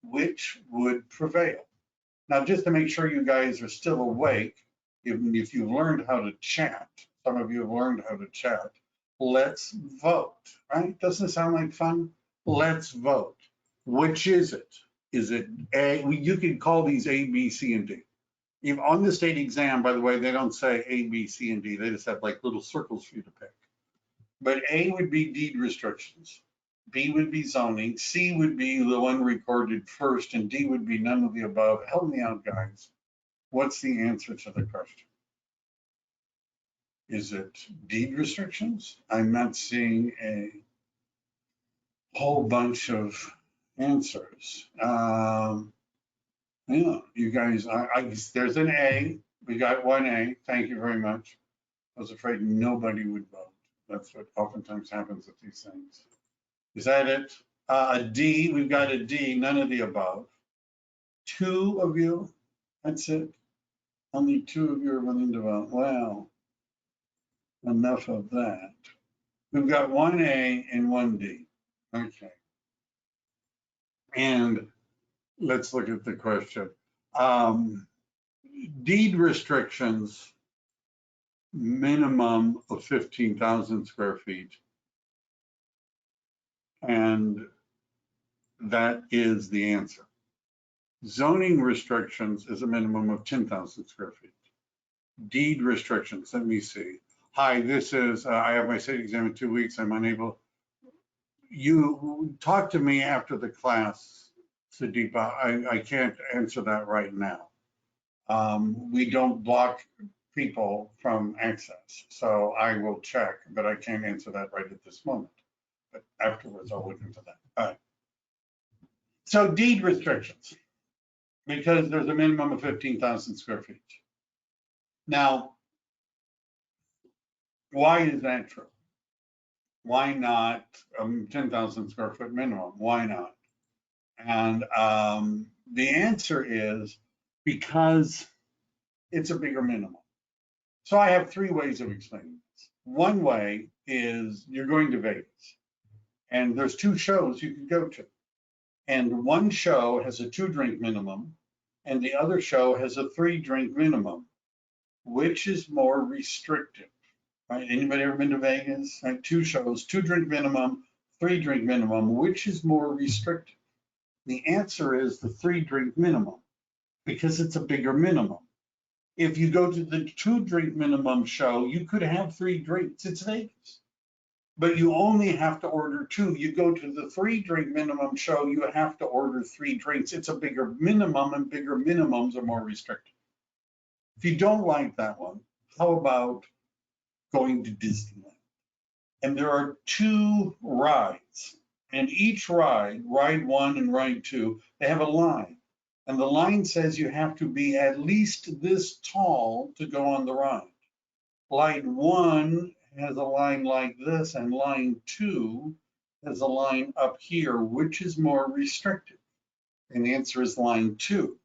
Which would prevail? Now, just to make sure you guys are still awake, even if you've learned how to chat, some of you have learned how to chat, let's vote, right? Doesn't it sound like fun? Let's vote. Which is it? Is it A? You can call these A, B, C, and D. Even on the state exam, by the way, they don't say A, B, C, and D. They just have like little circles for you to pick. But A would be deed restrictions. B would be zoning. C would be the one recorded first, and D would be none of the above. Help me out, guys. What's the answer to the question? Is it deed restrictions? I'm not seeing a whole bunch of answers. Yeah, you guys, there's an A. We got one A. Thank you very much. I was afraid nobody would vote. That's what oftentimes happens with these things. Is that it? A D, we've got a D, none of the above. 2 of you, that's it. Only 2 of you are willing to vote. Well, enough of that. We've got 1A and 1D. Okay. And let's look at the question. Deed restrictions, minimum of 15,000 square feet. And that is the answer. Zoning restrictions is a minimum of 10,000 square feet. Deed restrictions, let me see. Hi, this is, I have my state exam in 2 weeks. I'm unable. You talk to me after the class, Sudeepa. I can't answer that right now. We don't block people from access, so I will check, but I can't answer that right at this moment. But afterwards, I'll look into that. All right. So deed restrictions, because there's a minimum of 15,000 square feet. Now, why is that true? Why not 10,000 square foot minimum? Why not? And the answer is because it's a bigger minimum. So I have three ways of explaining this. One way is you're going to Vegas, and there's two shows you can go to. And one show has a 2-drink minimum, and the other show has a 3-drink minimum. Which is more restrictive? Right? Anybody ever been to Vegas? Right? 2 shows, 2-drink minimum, 3-drink minimum. Which is more restrictive? The answer is the 3-drink minimum because it's a bigger minimum. If you go to the 2-drink minimum show, you could have 3 drinks. It's Vegas. But you only have to order 2. You go to the 3-drink minimum show, you have to order 3 drinks. It's a bigger minimum, and bigger minimums are more restrictive. If you don't like that one, how about going to Disneyland? And there are 2 rides, and each ride, ride 1 and ride 2, they have a line. And the line says you have to be at least this tall to go on the ride. Line 1 has a line like this, and line 2 has a line up here. Which is more restrictive? And the answer is line 2,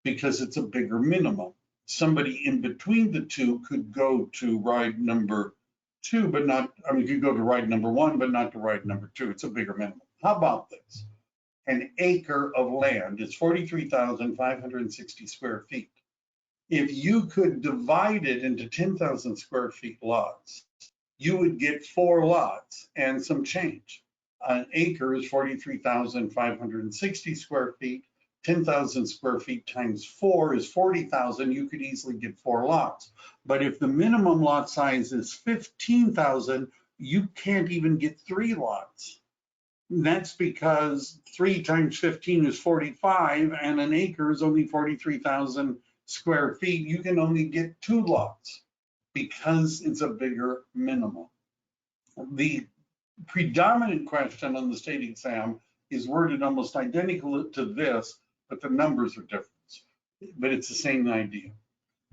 because it's a bigger minimum. Somebody in between the 2 could go to ride number 2, but not, could go to ride number 1, but not to ride number 2. It's a bigger minimum. How about this? An acre of land is 43,560 square feet. If you could divide it into 10,000 square feet lots, you would get 4 lots and some change. An acre is 43,560 square feet. 10,000 square feet times 4 is 40,000. You could easily get 4 lots. But if the minimum lot size is 15,000, you can't even get 3 lots. And that's because 3 times 15 is 45, and an acre is only 43,000 square feet. You can only get 2 lots because it's a bigger minimum. The predominant question on the state exam is worded almost identical to this, but the numbers are different. But it's the same idea.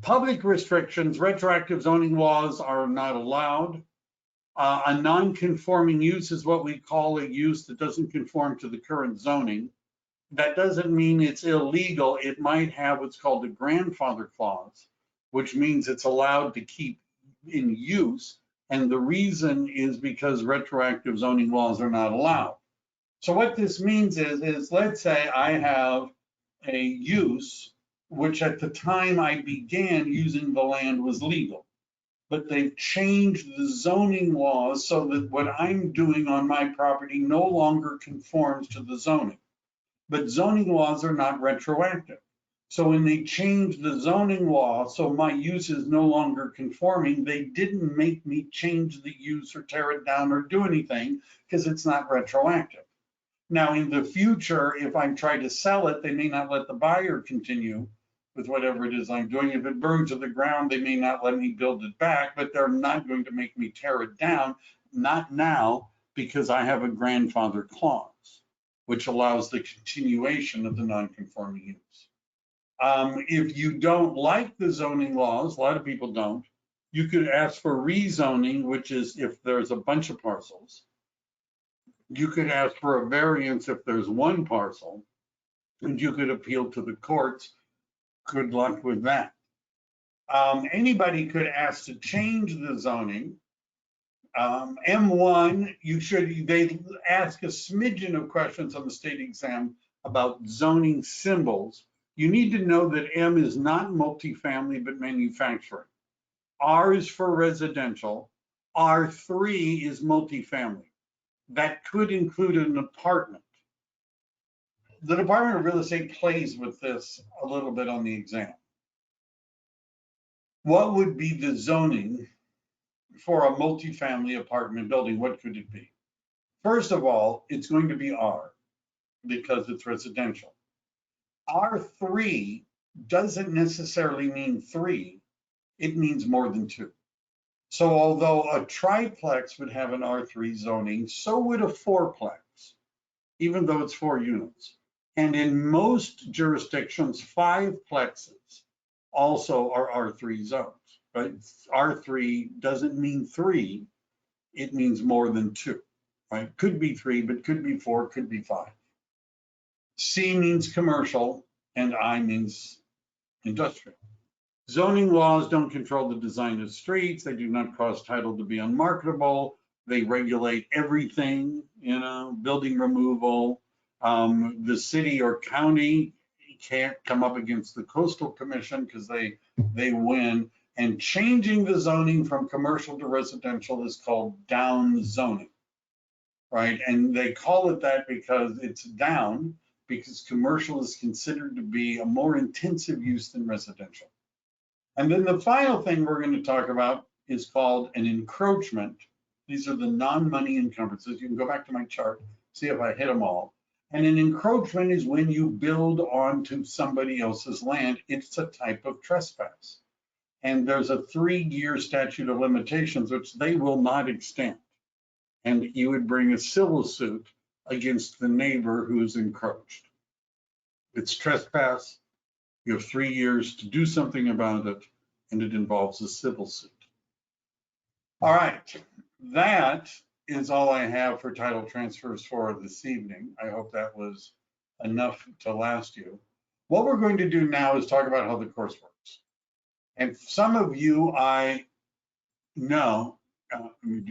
Public restrictions, retroactive zoning laws are not allowed. A non-conforming use is what we call a use that doesn't conform to the current zoning. That doesn't mean it's illegal. It might have what's called a grandfather clause, which means it's allowed to keep in use. And the reason is because retroactive zoning laws are not allowed. So what this means is let's say I have a use, which at the time I began using the land was legal, but they've changed the zoning laws so that what I'm doing on my property no longer conforms to the zoning. But zoning laws are not retroactive. So when they changed the zoning law, so my use is no longer conforming, they didn't make me change the use or tear it down or do anything because it's not retroactive. Now, in the future, if I try to sell it, they may not let the buyer continue with whatever it is I'm doing. If it burns to the ground, they may not let me build it back, but they're not going to make me tear it down. Not now, because I have a grandfather clause, which allows the continuation of the non-conforming use. If you don't like the zoning laws, a lot of people don't, you could ask for rezoning, which is if there's a bunch of parcels. You could ask for a variance if there's one parcel, and you could appeal to the courts. Good luck with that. Anybody could ask to change the zoning. M1, they ask a smidgen of questions on the state exam about zoning symbols. You need to know that M is not multifamily, but manufacturing. R is for residential. R3 is multifamily. That could include an apartment. The Department of Real Estate plays with this a little bit on the exam. What would be the zoning for a multifamily apartment building? What could it be? First of all, it's going to be R because it's residential. R3 doesn't necessarily mean 3, it means more than 2. So although a triplex would have an R3 zoning, so would a fourplex, even though it's 4 units. And in most jurisdictions, 5 plexes also are R3 zones, right? R3 doesn't mean 3, it means more than 2, right? Could be 3, but could be 4, could be 5. C means commercial, and I means industrial. Zoning laws don't control the design of streets. They do not cause title to be unmarketable. They regulate everything, building removal. The city or county can't come up against the coastal commission because they win. And changing the zoning from commercial to residential is called down zoning, right? And they call it that because it's down, because commercial is considered to be a more intensive use than residential. And then the final thing we're going to talk about is called an encroachment. These are the non-money encumbrances. You can go back to my chart, see if I hit them all. And an encroachment is when you build onto somebody else's land. It's a type of trespass. And there's a 3-year statute of limitations, which they will not extend. And you would bring a civil suit against the neighbor who's encroached. It's trespass. You have 3 years to do something about it, and it involves a civil suit. All right, that is all I have for title transfers for this evening. I hope that was enough to last you. What we're going to do now is talk about how the course works. And some of you I know, let me do